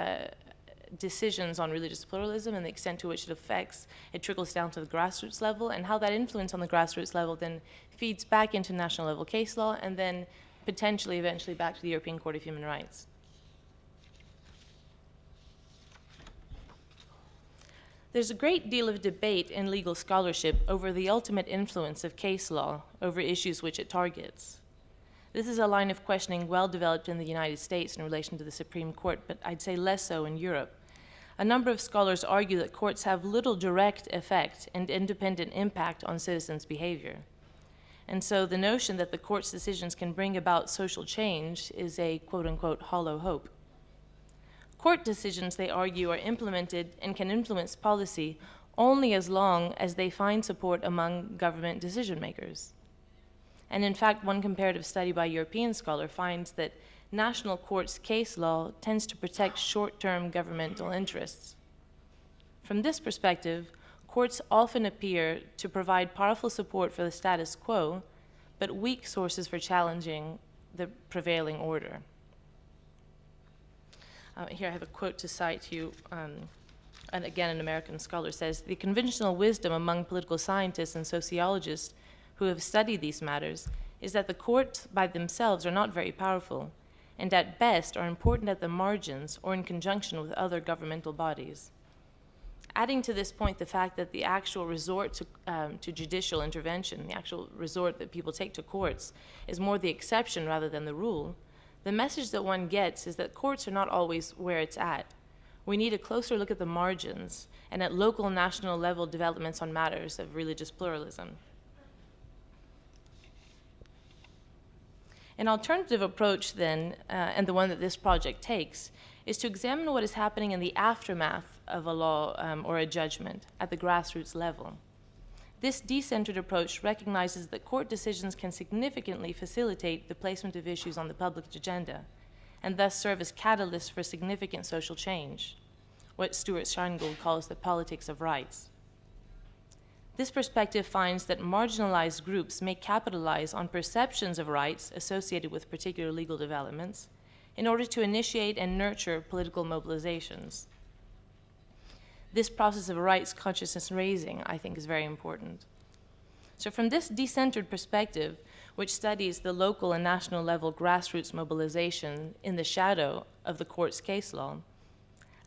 decisions on religious pluralism and the extent to which it trickles down to the grassroots level, and how that influence on the grassroots level then feeds back into national level case law and then potentially eventually back to the European Court of Human Rights. There's a great deal of debate in legal scholarship over the ultimate influence of case law over issues which it targets. This is a line of questioning well developed in the United States in relation to the Supreme Court, but I'd say less so in Europe. A number of scholars argue that courts have little direct effect and independent impact on citizens' behavior. And so the notion that the court's decisions can bring about social change is a quote-unquote hollow hope. Court decisions, they argue, are implemented and can influence policy only as long as they find support among government decision makers. And in fact, one comparative study by a European scholar finds that national courts' case law tends to protect short-term governmental interests. From this perspective, courts often appear to provide powerful support for the status quo, but weak sources for challenging the prevailing order. Here I have a quote to cite you, and again an American scholar says, "The conventional wisdom among political scientists and sociologists who have studied these matters is that the courts by themselves are not very powerful, and at best are important at the margins or in conjunction with other governmental bodies." Adding to this point the fact that the actual resort to judicial intervention, the actual resort that people take to courts, is more the exception rather than the rule, the message that one gets is that courts are not always where it's at. We need a closer look at the margins and at local and national level developments on matters of religious pluralism. An alternative approach then, and the one that this project takes, is to examine what is happening in the aftermath of a law or a judgment at the grassroots level. This decentered approach recognizes that court decisions can significantly facilitate the placement of issues on the public agenda, and thus serve as catalysts for significant social change, what Stuart Scheingold calls the politics of rights. This perspective finds that marginalized groups may capitalize on perceptions of rights associated with particular legal developments in order to initiate and nurture political mobilizations. This process of rights consciousness raising, I think, is very important. So from this decentered perspective, which studies the local and national level grassroots mobilization in the shadow of the court's case law,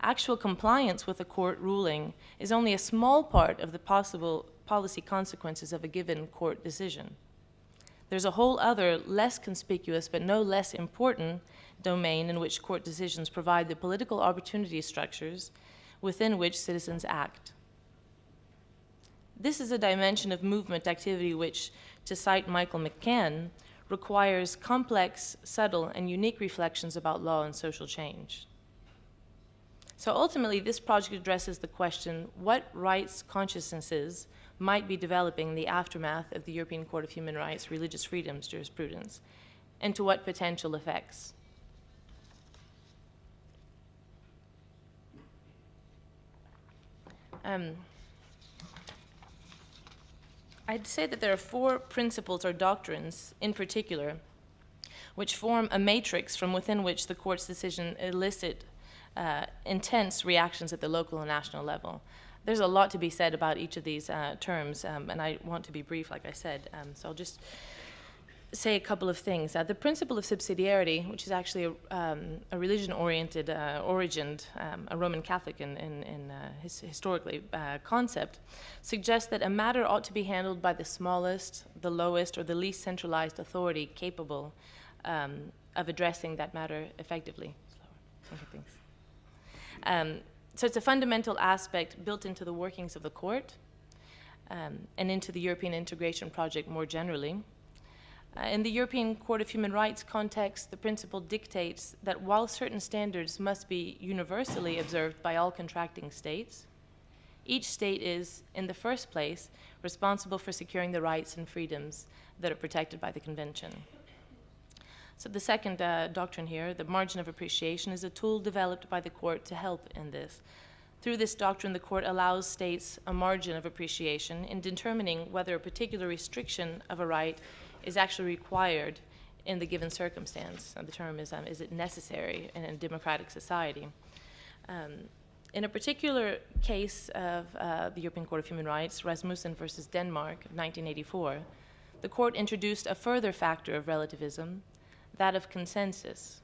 actual compliance with a court ruling is only a small part of the possible policy consequences of a given court decision. There's a whole other, less conspicuous but no less important domain in which court decisions provide the political opportunity structures within which citizens act. This is a dimension of movement activity which, to cite Michael McCann, requires complex, subtle, and unique reflections about law and social change. So ultimately, this project addresses the question, what rights consciousnesses might be developing in the aftermath of the European Court of Human Rights religious freedoms jurisprudence, and to what potential effects? I'd say that there are 4 principles or doctrines in particular which form a matrix from within which the court's decision elicit intense reactions at the local and national level. There's a lot to be said about each of these terms, and I want to be brief, like I said, so I'll just say a couple of things. The principle of subsidiarity, which is actually a religion-oriented, origined, a Roman Catholic historically concept, suggests that a matter ought to be handled by the smallest, the lowest, or the least centralized authority capable of addressing that matter effectively. Okay, thanks. So it's a fundamental aspect built into the workings of the court and into the European integration project more generally. In the European Court of Human Rights context, the principle dictates that while certain standards must be universally observed by all contracting states, each state is, in the first place, responsible for securing the rights and freedoms that are protected by the Convention. So the second doctrine here, the margin of appreciation, is a tool developed by the court to help in this. Through this doctrine, the court allows states a margin of appreciation in determining whether a particular restriction of a right is actually required in the given circumstance. And the term is it necessary in a democratic society? In a particular case of the European Court of Human Rights, Rasmussen versus Denmark of 1984, the court introduced a further factor of relativism, that of consensus.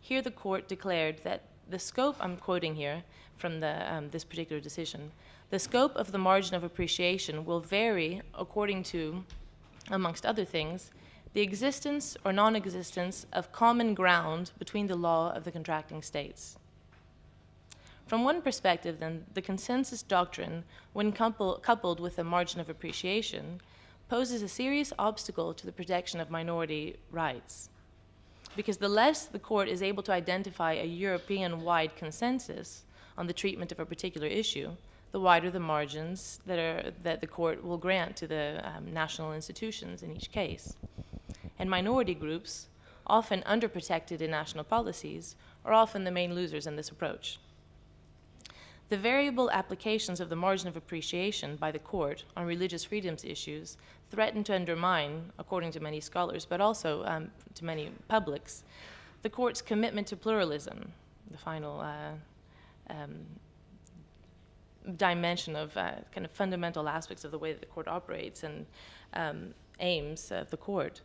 Here the court declared that the scope, I'm quoting here from this particular decision, the scope of the margin of appreciation will vary according to, amongst other things, the existence or non-existence of common ground between the law of the contracting states. From one perspective, then, the consensus doctrine, when coupled with a margin of appreciation, poses a serious obstacle to the protection of minority rights. Because the less the court is able to identify a European-wide consensus on the treatment of a particular issue, the wider the margins that the court will grant to the national institutions in each case. And minority groups, often underprotected in national policies, are often the main losers in this approach. The variable applications of the margin of appreciation by the court on religious freedoms issues threaten to undermine, according to many scholars, but also to many publics, the court's commitment to pluralism, the final dimension of kind of fundamental aspects of the way that the court operates and aims of the court.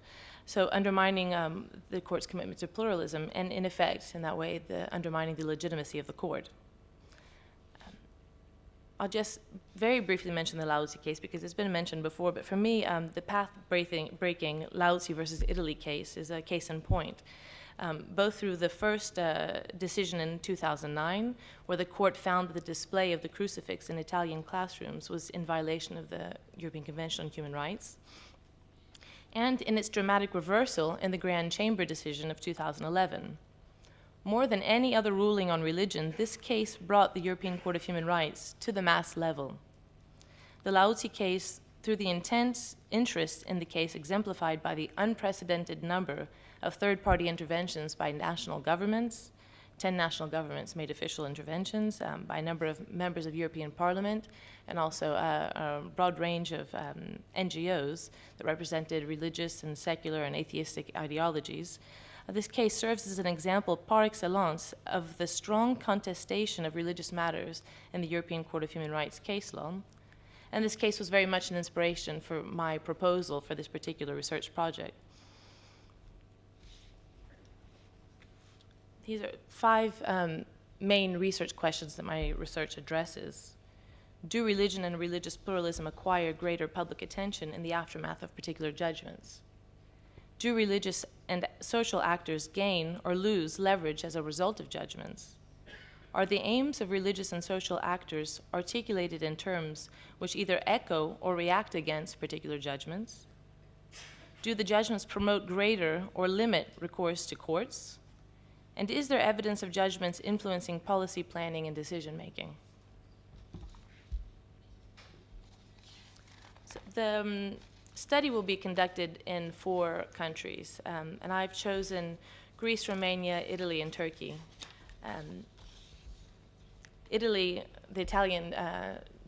So undermining the court's commitment to pluralism and, in effect, in that way, undermining the legitimacy of the court. I'll just very briefly mention the Lauzzi case because it's been mentioned before, but for me, the path-breaking Lauzzi versus Italy case is a case in point, both through the first decision in 2009, where the court found that the display of the crucifix in Italian classrooms was in violation of the European Convention on Human Rights, and in its dramatic reversal in the Grand Chamber decision of 2011. More than any other ruling on religion, this case brought the European Court of Human Rights to the mass level. The Lauzzi case, through the intense interest in the case exemplified by the unprecedented number of third-party interventions by national governments, 10 national governments made official interventions, by a number of members of European Parliament, and also a broad range of NGOs that represented religious and secular and atheistic ideologies. This case serves as an example par excellence of the strong contestation of religious matters in the European Court of Human Rights case law. And this case was very much an inspiration for my proposal for this particular research project. These are 5 main research questions that my research addresses. Do religion and religious pluralism acquire greater public attention in the aftermath of particular judgments? Do religious and social actors gain or lose leverage as a result of judgments? Are the aims of religious and social actors articulated in terms which either echo or react against particular judgments? Do the judgments promote greater or limit recourse to courts? And is there evidence of judgments influencing policy planning and decision-making? So the study will be conducted in 4 countries, and I've chosen Greece, Romania, Italy, and Turkey. Italy, the Italian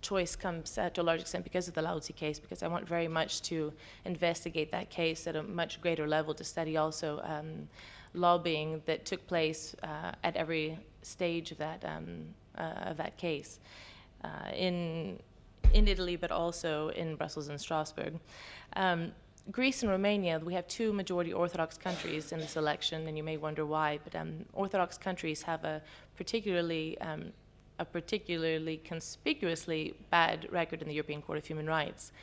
choice comes to a large extent because of the Lauzzi case, because I want very much to investigate that case at a much greater level, to study also lobbying that took place at every stage of that case. In Italy, but also in Brussels and Strasbourg. Greece and Romania, we have 2 majority Orthodox countries in this election, and you may wonder why, but Orthodox countries have a particularly conspicuously bad record in the European Court of Human Rights.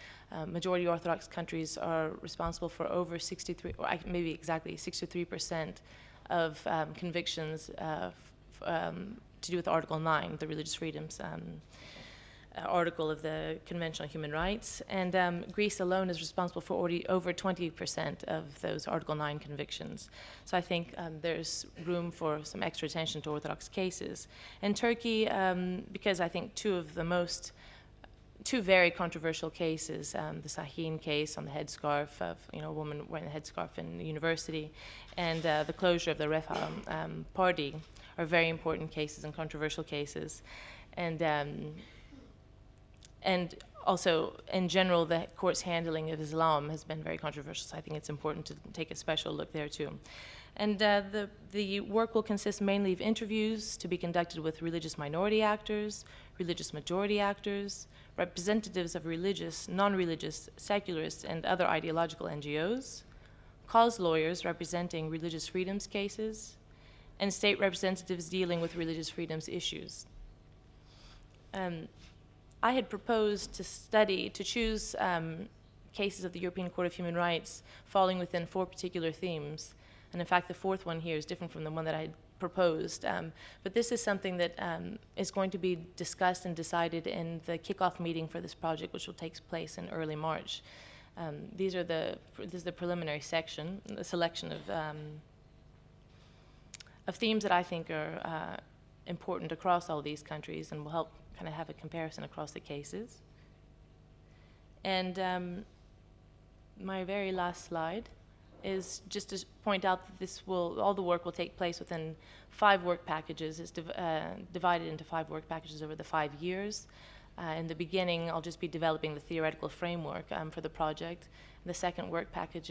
Majority Orthodox countries are responsible for over 63, or maybe exactly 63% of convictions to do with Article 9, the religious freedoms article of the Convention on Human Rights, and Greece alone is responsible for over 20% of those Article 9 convictions. So I think there's room for some extra attention to Orthodox cases. And Turkey, because I think 2 very controversial cases, the Sahin case on the headscarf of a woman wearing a headscarf in the university, and the closure of the Refah party are very important cases and controversial cases. And also, in general, the court's handling of Islam has been very controversial, so I think it's important to take a special look there too. And the work will consist mainly of interviews to be conducted with religious minority actors, religious majority actors, representatives of religious, non-religious, secularists, and other ideological NGOs, cause lawyers representing religious freedoms cases, and state representatives dealing with religious freedoms issues. I had proposed to choose cases of the European Court of Human Rights falling within 4 particular themes. And in fact, the 4th one here is different from the one that I had proposed. But this is something that is going to be discussed and decided in the kickoff meeting for this project, which will take place in early March. This is the preliminary section, the selection of themes that I think are important across all these countries and will help kind of have a comparison across the cases. And my very last slide is just to point out that all the work will take place within 5 work packages. It's divided into 5 work packages over the 5 years. In the beginning, I'll just be developing the theoretical framework for the project. The second work package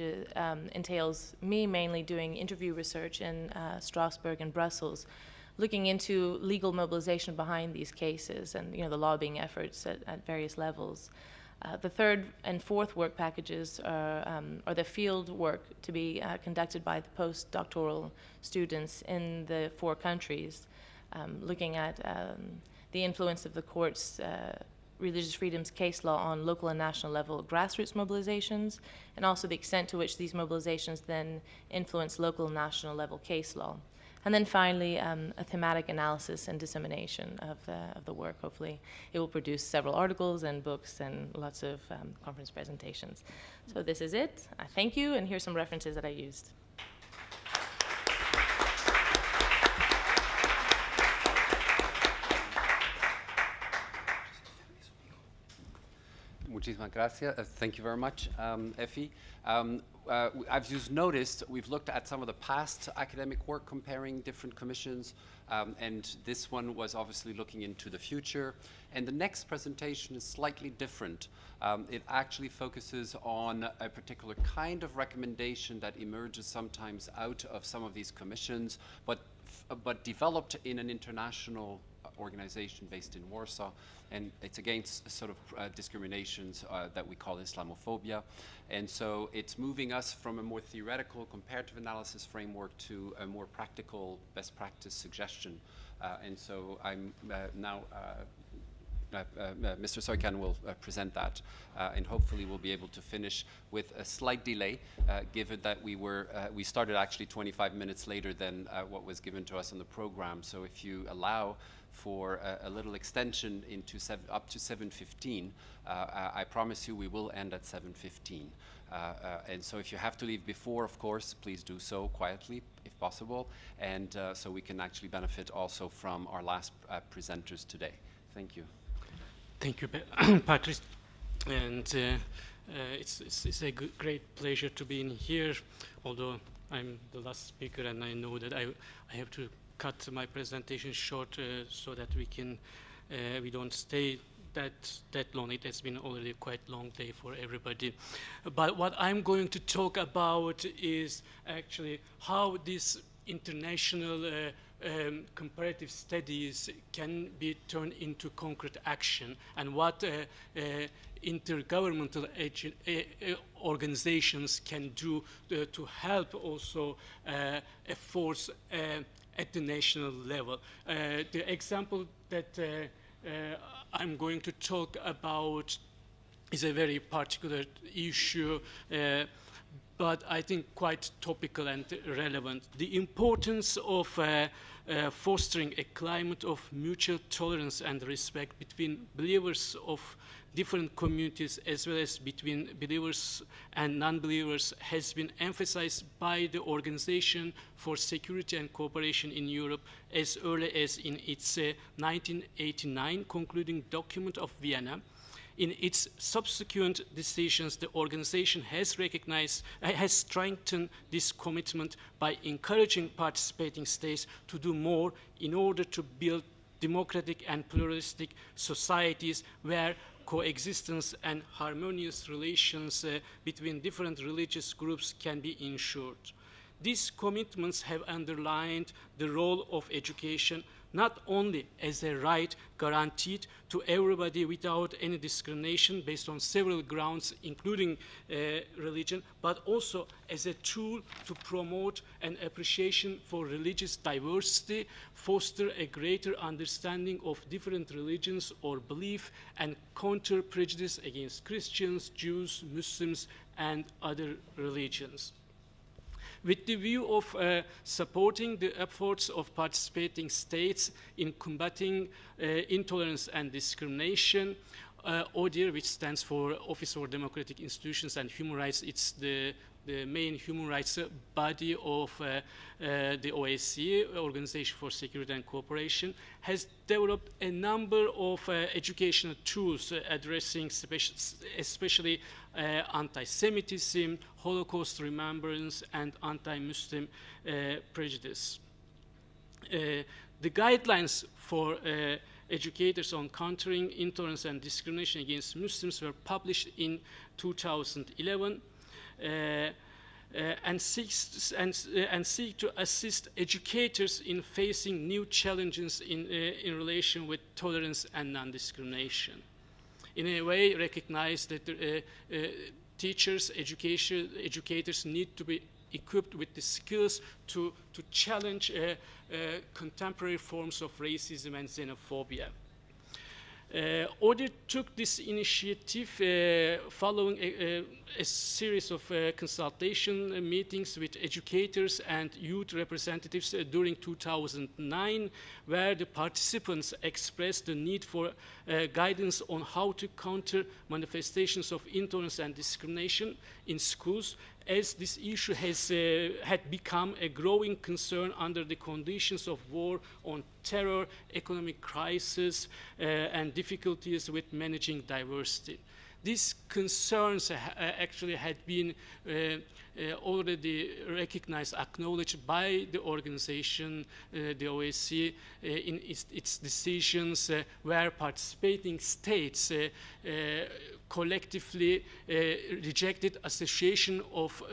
entails me mainly doing interview research in Strasbourg and Brussels, looking into legal mobilization behind these cases and the lobbying efforts at various levels. The 3rd and 4th work packages are the field work to be conducted by the postdoctoral students in the 4 countries, looking at the influence of the court's religious freedoms case law on local and national level grassroots mobilizations, and also the extent to which these mobilizations then influence local and national level case law. And then finally, a thematic analysis and dissemination of the work. Hopefully, it will produce several articles and books and lots of conference presentations. So this is it. I thank you, and here's some references that I used. Muchísimas gracias. Thank you very much, Effie. As you've noticed, we've looked at some of the past academic work comparing different commissions, and this one was obviously looking into the future. And the next presentation is slightly different. It actually focuses on a particular kind of recommendation that emerges sometimes out of some of these commissions, but developed in an international organization based in Warsaw, and it's against sort of discriminations that we call Islamophobia. And so it's moving us from a more theoretical comparative analysis framework to a more practical best practice suggestion. And so I'm now Mr. Soykan will present that, and hopefully we'll be able to finish with a slight delay, given that we started actually 25 minutes later than what was given to us on the program. So if you allow for a little extension into up to 7:15, I promise you we will end at 7:15. And so if you have to leave before, of course, please do so quietly if possible, and so we can actually benefit also from our last presenters today. Thank you. Thank you, Patrice, and it's a great pleasure to be in here, although I'm the last speaker and I know that I have to cut my presentation short so that we don't stay that long. It has been already a quite long day for everybody. But what I'm going to talk about is actually how this international comparative studies can be turned into concrete action, and what intergovernmental organizations can do to help also efforts at the national level. The example that I'm going to talk about is a very particular issue, but I think quite topical and relevant. The importance of fostering a climate of mutual tolerance and respect between believers of different communities, as well as between believers and non-believers, has been emphasized by the Organization for Security and Cooperation in Europe as early as in its 1989 concluding document of Vienna. In its subsequent decisions, the organization has strengthened this commitment by encouraging participating states to do more in order to build democratic and pluralistic societies where coexistence and harmonious relations between different religious groups can be ensured. These commitments have underlined the role of education not only as a right guaranteed to everybody without any discrimination based on several grounds, including religion, but also as a tool to promote an appreciation for religious diversity, foster a greater understanding of different religions or belief, and counter prejudice against Christians, Jews, Muslims, and other religions. With the view of supporting the efforts of participating states in combating intolerance and discrimination, ODIHR, which stands for Office for Democratic Institutions and Human Rights, it's the main human rights body of the OSCE, Organization for Security and Cooperation, has developed a number of educational tools addressing especially anti-Semitism, Holocaust remembrance, and anti-Muslim prejudice. The guidelines for educators on countering intolerance and discrimination against Muslims were published in 2011. And seek to assist educators in facing new challenges in relation with tolerance and non-discrimination. In a way, recognize that teachers, educators need to be equipped with the skills to challenge contemporary forms of racism and xenophobia. ODIHR took this initiative following a series of consultation meetings with educators and youth representatives during 2009, where the participants expressed the need for guidance on how to counter manifestations of intolerance and discrimination in schools, as this issue had become a growing concern under the conditions of war on terror, economic crisis, and difficulties with managing diversity. These concerns actually had been already recognized, acknowledged by the organization, the OSCE, in its decisions where participating states collectively rejected association of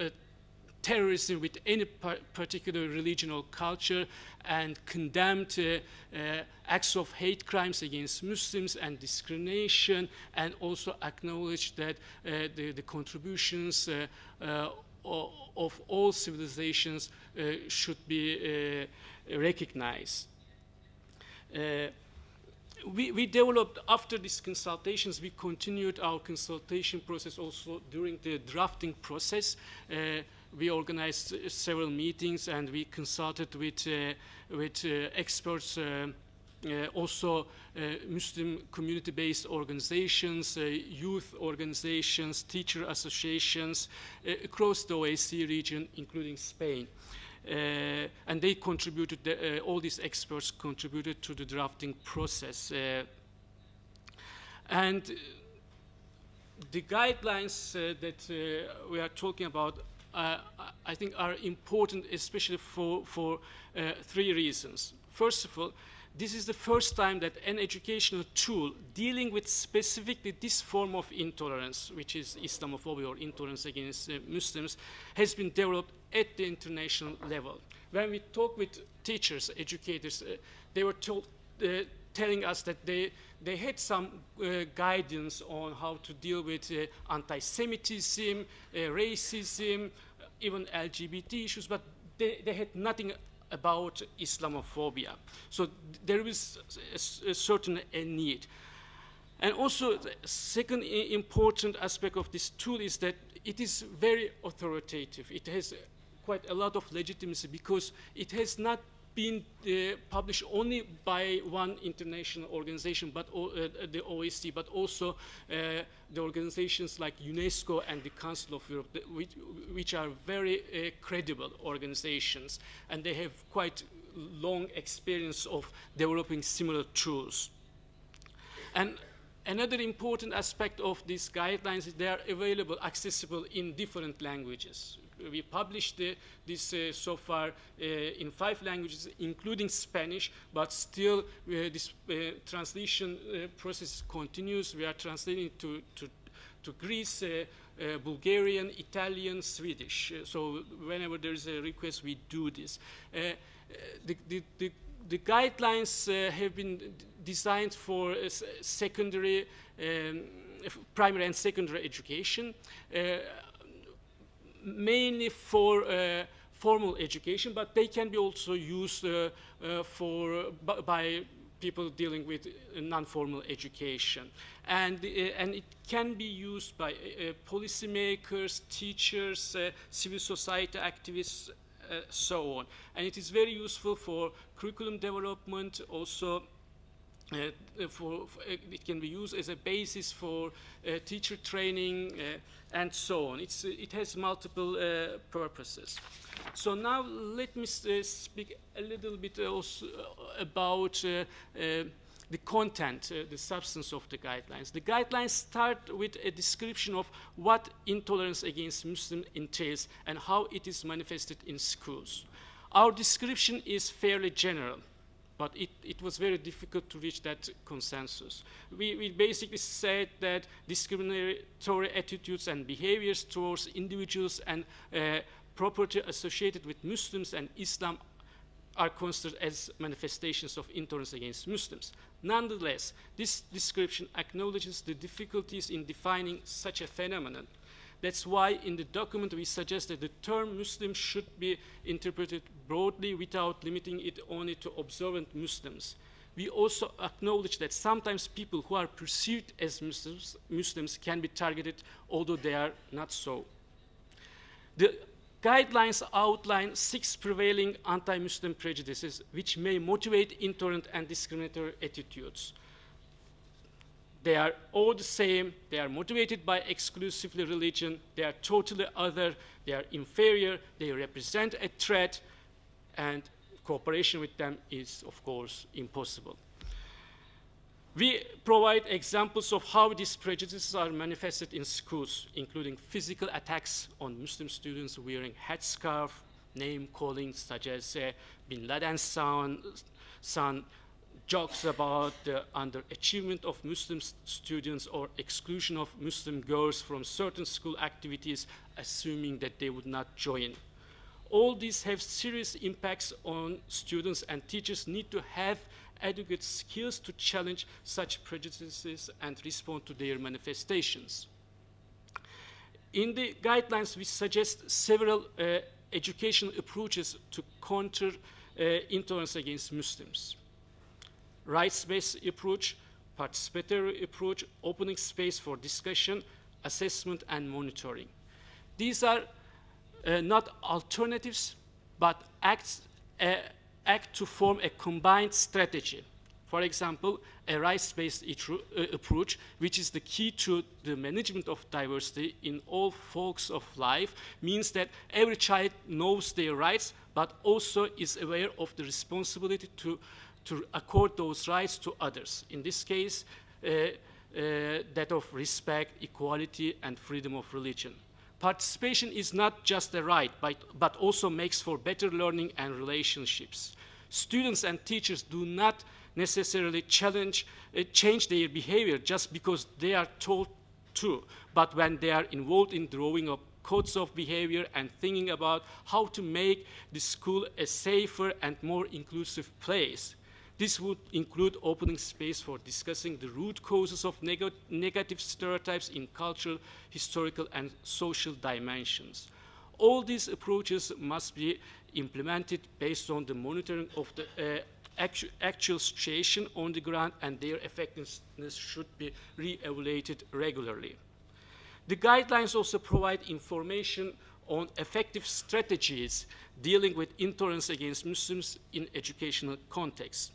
terrorism with any particular religion or culture, and condemned acts of hate crimes against Muslims and discrimination, and also acknowledged that the contributions of all civilizations should be recognized. We developed, after these consultations, we continued our consultation process also during the drafting process. We organized several meetings, and we consulted with experts, also Muslim community-based organizations, youth organizations, teacher associations across the OSCE region, including Spain. And they contributed, all these experts contributed to the drafting process. And the guidelines that we are talking about, I think, are important, especially for three reasons. First of all, this is the first time that an educational tool dealing with specifically this form of intolerance, which is Islamophobia or intolerance against Muslims, has been developed at the international level. When we talk with teachers, educators, they were telling us that they had some guidance on how to deal with anti-Semitism, racism, even LGBT issues, but they had nothing about Islamophobia. So there is a certain need. And also, the second important aspect of this tool is that it is very authoritative. It has quite a lot of legitimacy because it has not been published only by one international organization, but the OSCE, but also the organizations like UNESCO and the Council of Europe, which are very credible organizations, and they have quite long experience of developing similar tools. And Another important aspect of these guidelines is they are available, accessible in different languages. We published this so far in 5 languages, including Spanish, but still this translation process continues. We are translating to Greece, Bulgarian, Italian, Swedish. So whenever there is a request, we do this. The guidelines have been designed for secondary, primary and secondary education, mainly for formal education, but they can be also used by people dealing with non-formal education. And it can be used by policymakers, teachers, civil society activists, so on. And it is very useful for curriculum development, also it can be used as a basis for teacher training and so on. It has multiple purposes. So now let me speak a little bit also about the content, the substance of the guidelines. The guidelines start with a description of what intolerance against Muslims entails and how it is manifested in schools. Our description is fairly general, but it was very difficult to reach that consensus. We basically said that discriminatory attitudes and behaviors towards individuals and property associated with Muslims and Islam are considered as manifestations of intolerance against Muslims. Nonetheless, this description acknowledges the difficulties in defining such a phenomenon. That's why in the document we suggest that the term Muslim should be interpreted broadly without limiting it only to observant Muslims. We also acknowledge that sometimes people who are perceived as Muslims can be targeted, although they are not so. The guidelines outline 6 prevailing anti-Muslim prejudices which may motivate intolerant and discriminatory attitudes. They are all the same. They are motivated by exclusively religion. They are totally other. They are inferior. They represent a threat. And cooperation with them is, of course, impossible. We provide examples of how these prejudices are manifested in schools, including physical attacks on Muslim students wearing headscarf, name-calling such as Bin Laden's son, jokes about the underachievement of Muslim students or exclusion of Muslim girls from certain school activities, assuming that they would not join. All these have serious impacts on students, and teachers need to have adequate skills to challenge such prejudices and respond to their manifestations. In the guidelines, we suggest several educational approaches to counter intolerance against Muslims. Rights-based approach, participatory approach, opening space for discussion, assessment, and monitoring. These are not alternatives, but act to form a combined strategy. For example, a rights-based approach, which is the key to the management of diversity in all walks of life, means that every child knows their rights, but also is aware of the responsibility to accord those rights to others. In this case, that of respect, equality, and freedom of religion. Participation is not just a right, but also makes for better learning and relationships. Students and teachers do not necessarily change their behavior just because they are told to, but when they are involved in drawing up codes of behavior and thinking about how to make the school a safer and more inclusive place. This would include opening space for discussing the root causes of negative stereotypes in cultural, historical, and social dimensions. All these approaches must be implemented based on the monitoring of the actual situation on the ground, and their effectiveness should be re-evaluated regularly. The guidelines also provide information on effective strategies dealing with intolerance against Muslims in educational contexts.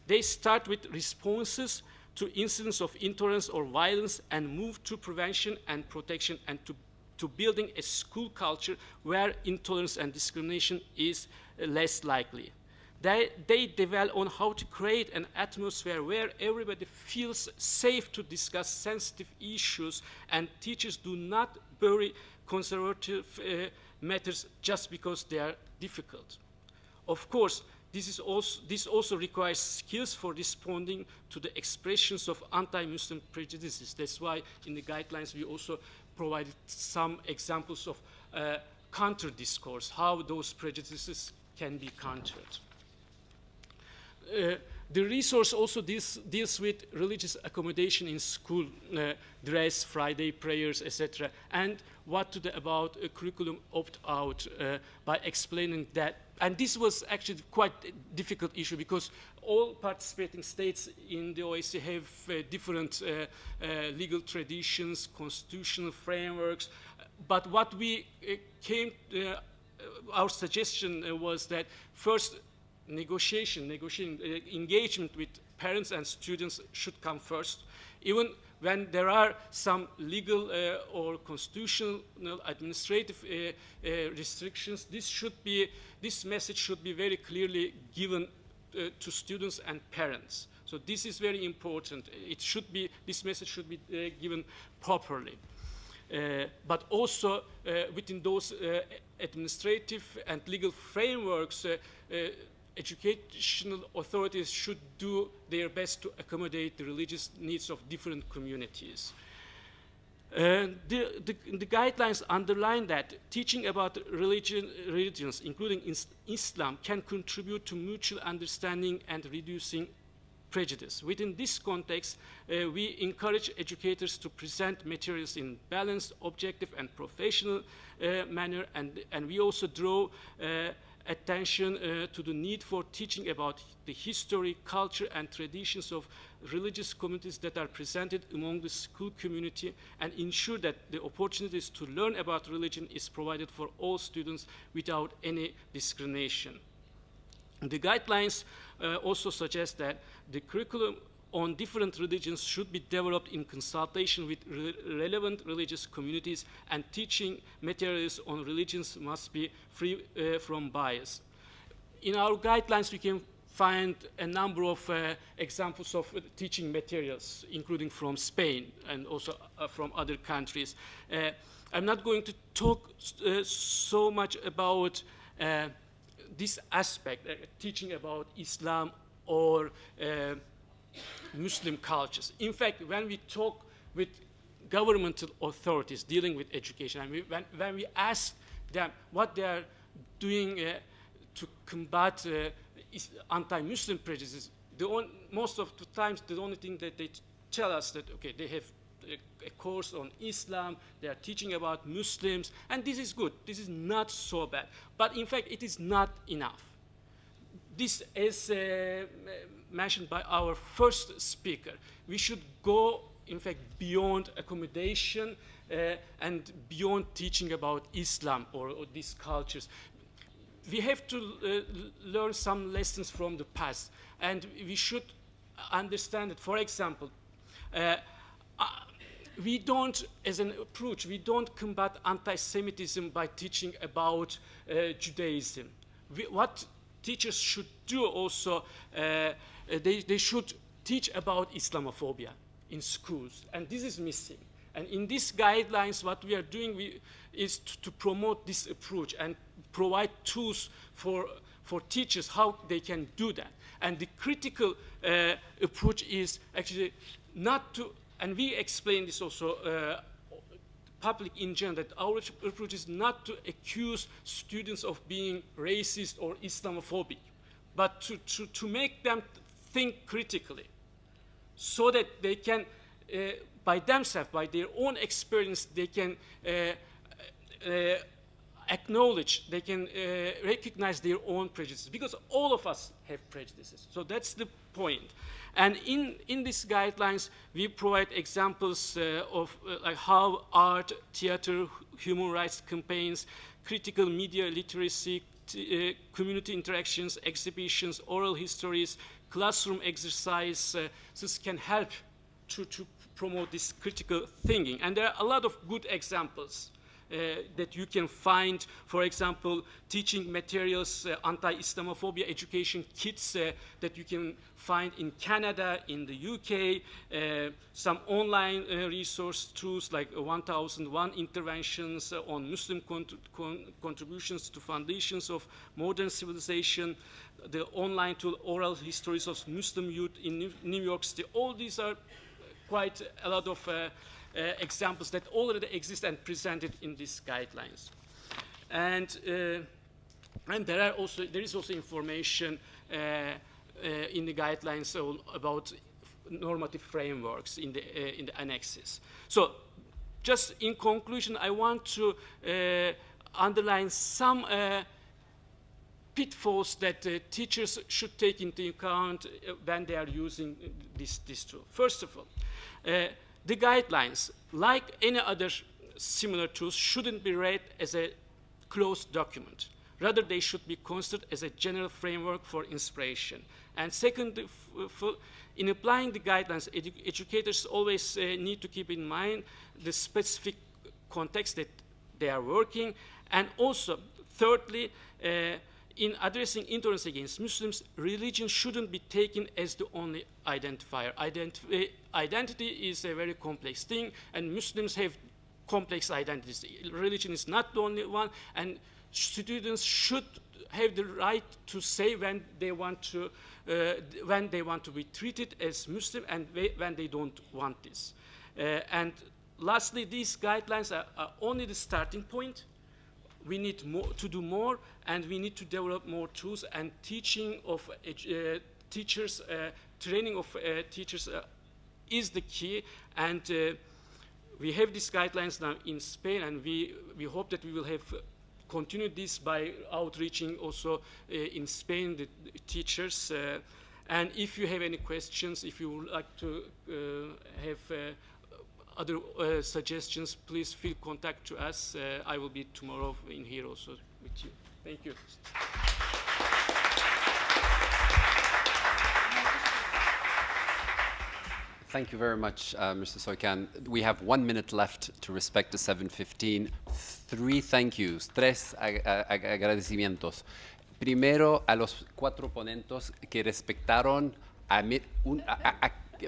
They start with responses to incidents of intolerance or violence and move to prevention and protection and to building a school culture where intolerance and discrimination is less likely. They develop on how to create an atmosphere where everybody feels safe to discuss sensitive issues, and teachers do not bury conservative matters just because they are difficult. Of course, this also requires skills for responding to the expressions of anti-Muslim prejudices. That's why in the guidelines we also provided some examples of counter-discourse, how those prejudices can be countered. The resource also deals with religious accommodation in school, dress, Friday prayers, etc., and what to do about a curriculum opt-out by explaining that. And this was actually quite a difficult issue because all participating states in the OSCE have different legal traditions, constitutional frameworks. But what we our suggestion was that first, engagement with parents and students should come first. Even when there are some legal or constitutional administrative restrictions, this message should be very clearly given to students and parents. So this is very important. This message should be given properly. But also within those administrative and legal frameworks, educational authorities should do their best to accommodate the religious needs of different communities. The guidelines underline that teaching about religions, including Islam, can contribute to mutual understanding and reducing prejudice. Within this context, we encourage educators to present materials in balanced, objective, and professional manner, and we also draw attention to the need for teaching about the history, culture, and traditions of religious communities that are presented among the school community, and ensure that the opportunities to learn about religion is provided for all students without any discrimination. The guidelines also suggest that the curriculum on different religions should be developed in consultation with relevant religious communities, and teaching materials on religions must be free from bias. In our guidelines, we can find a number of examples of teaching materials, including from Spain and also from other countries. I'm not going to talk so much about this aspect, teaching about Islam or Muslim cultures. In fact, when we talk with governmental authorities dealing with education, and when we ask them what they are doing to combat anti-Muslim prejudices, most of the times the only thing that they tell us that, okay, they have a course on Islam, they are teaching about Muslims, and this is good. This is not so bad. But in fact, it is not enough. This is mentioned by our first speaker. We should go, in fact, beyond accommodation and beyond teaching about Islam or these cultures. We have to learn some lessons from the past, and we should understand that, for example, we don't, as an approach, we don't combat anti-Semitism by teaching about Judaism. What teachers should do also, they should teach about Islamophobia in schools, and this is missing. And in these guidelines, what we are doing is to promote this approach and provide tools for teachers how they can do that. And the critical approach is actually not to, and we explain this also public in general, that our approach is not to accuse students of being racist or Islamophobic, but to make them think critically so that they can, by themselves, by their own experience, they can acknowledge, they can recognize their own prejudices, because all of us have prejudices. So that's the point. And in these guidelines, we provide examples of like how art, theater, human rights campaigns, critical media literacy, community interactions, exhibitions, oral histories, classroom exercises can help to promote this critical thinking. And there are a lot of good examples. that you can find, for example, teaching materials, anti-Islamophobia education kits that you can find in Canada, in the UK, some online resource tools like 1001 interventions on Muslim contributions to foundations of modern civilization, the online tool Oral Histories of Muslim Youth in New York City. All these are quite a lot of examples that already exist and presented in these guidelines. And there is also information in the guidelines about normative frameworks in the annexes. So just in conclusion, I want to underline some pitfalls that teachers should take into account when they are using this tool. First of all, the guidelines, like any other similar tools, shouldn't be read as a closed document. Rather, they should be considered as a general framework for inspiration. And second, in applying the guidelines, educators always need to keep in mind the specific context that they are working. And also, thirdly, in addressing intolerance against Muslims, religion shouldn't be taken as the only identifier. Identity is a very complex thing, and Muslims have complex identities. Religion is not the only one, and students should have the right to say when they want to be treated as Muslim and when they don't want this. And lastly, these guidelines are only the starting point. We need to do more, and we need to develop more tools, and teaching of teachers, training of teachers is the key. And we have these guidelines now in Spain, and we hope that we will have continued this by outreaching also in Spain, the teachers. And if you have any questions, if you would like to have other suggestions, please feel contact to us. I will be tomorrow in here also with you. Thank you. Thank you very much, Mr. Soykan. We have 1 minute left to respect the 7:15. 3 thank yous, 3 agradecimientos. Primero, a los 4 ponentes que respetaron a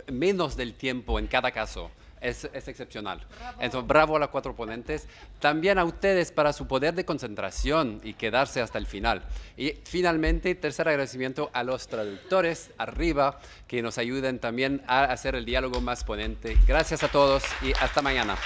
menos del tiempo en cada caso. Es excepcional. Bravo. Entonces, bravo a los 4 ponentes. También a ustedes para su poder de concentración y quedarse hasta el final. Y finalmente, tercer agradecimiento a los traductores arriba que nos ayuden también a hacer el diálogo más ponente. Gracias a todos y hasta mañana.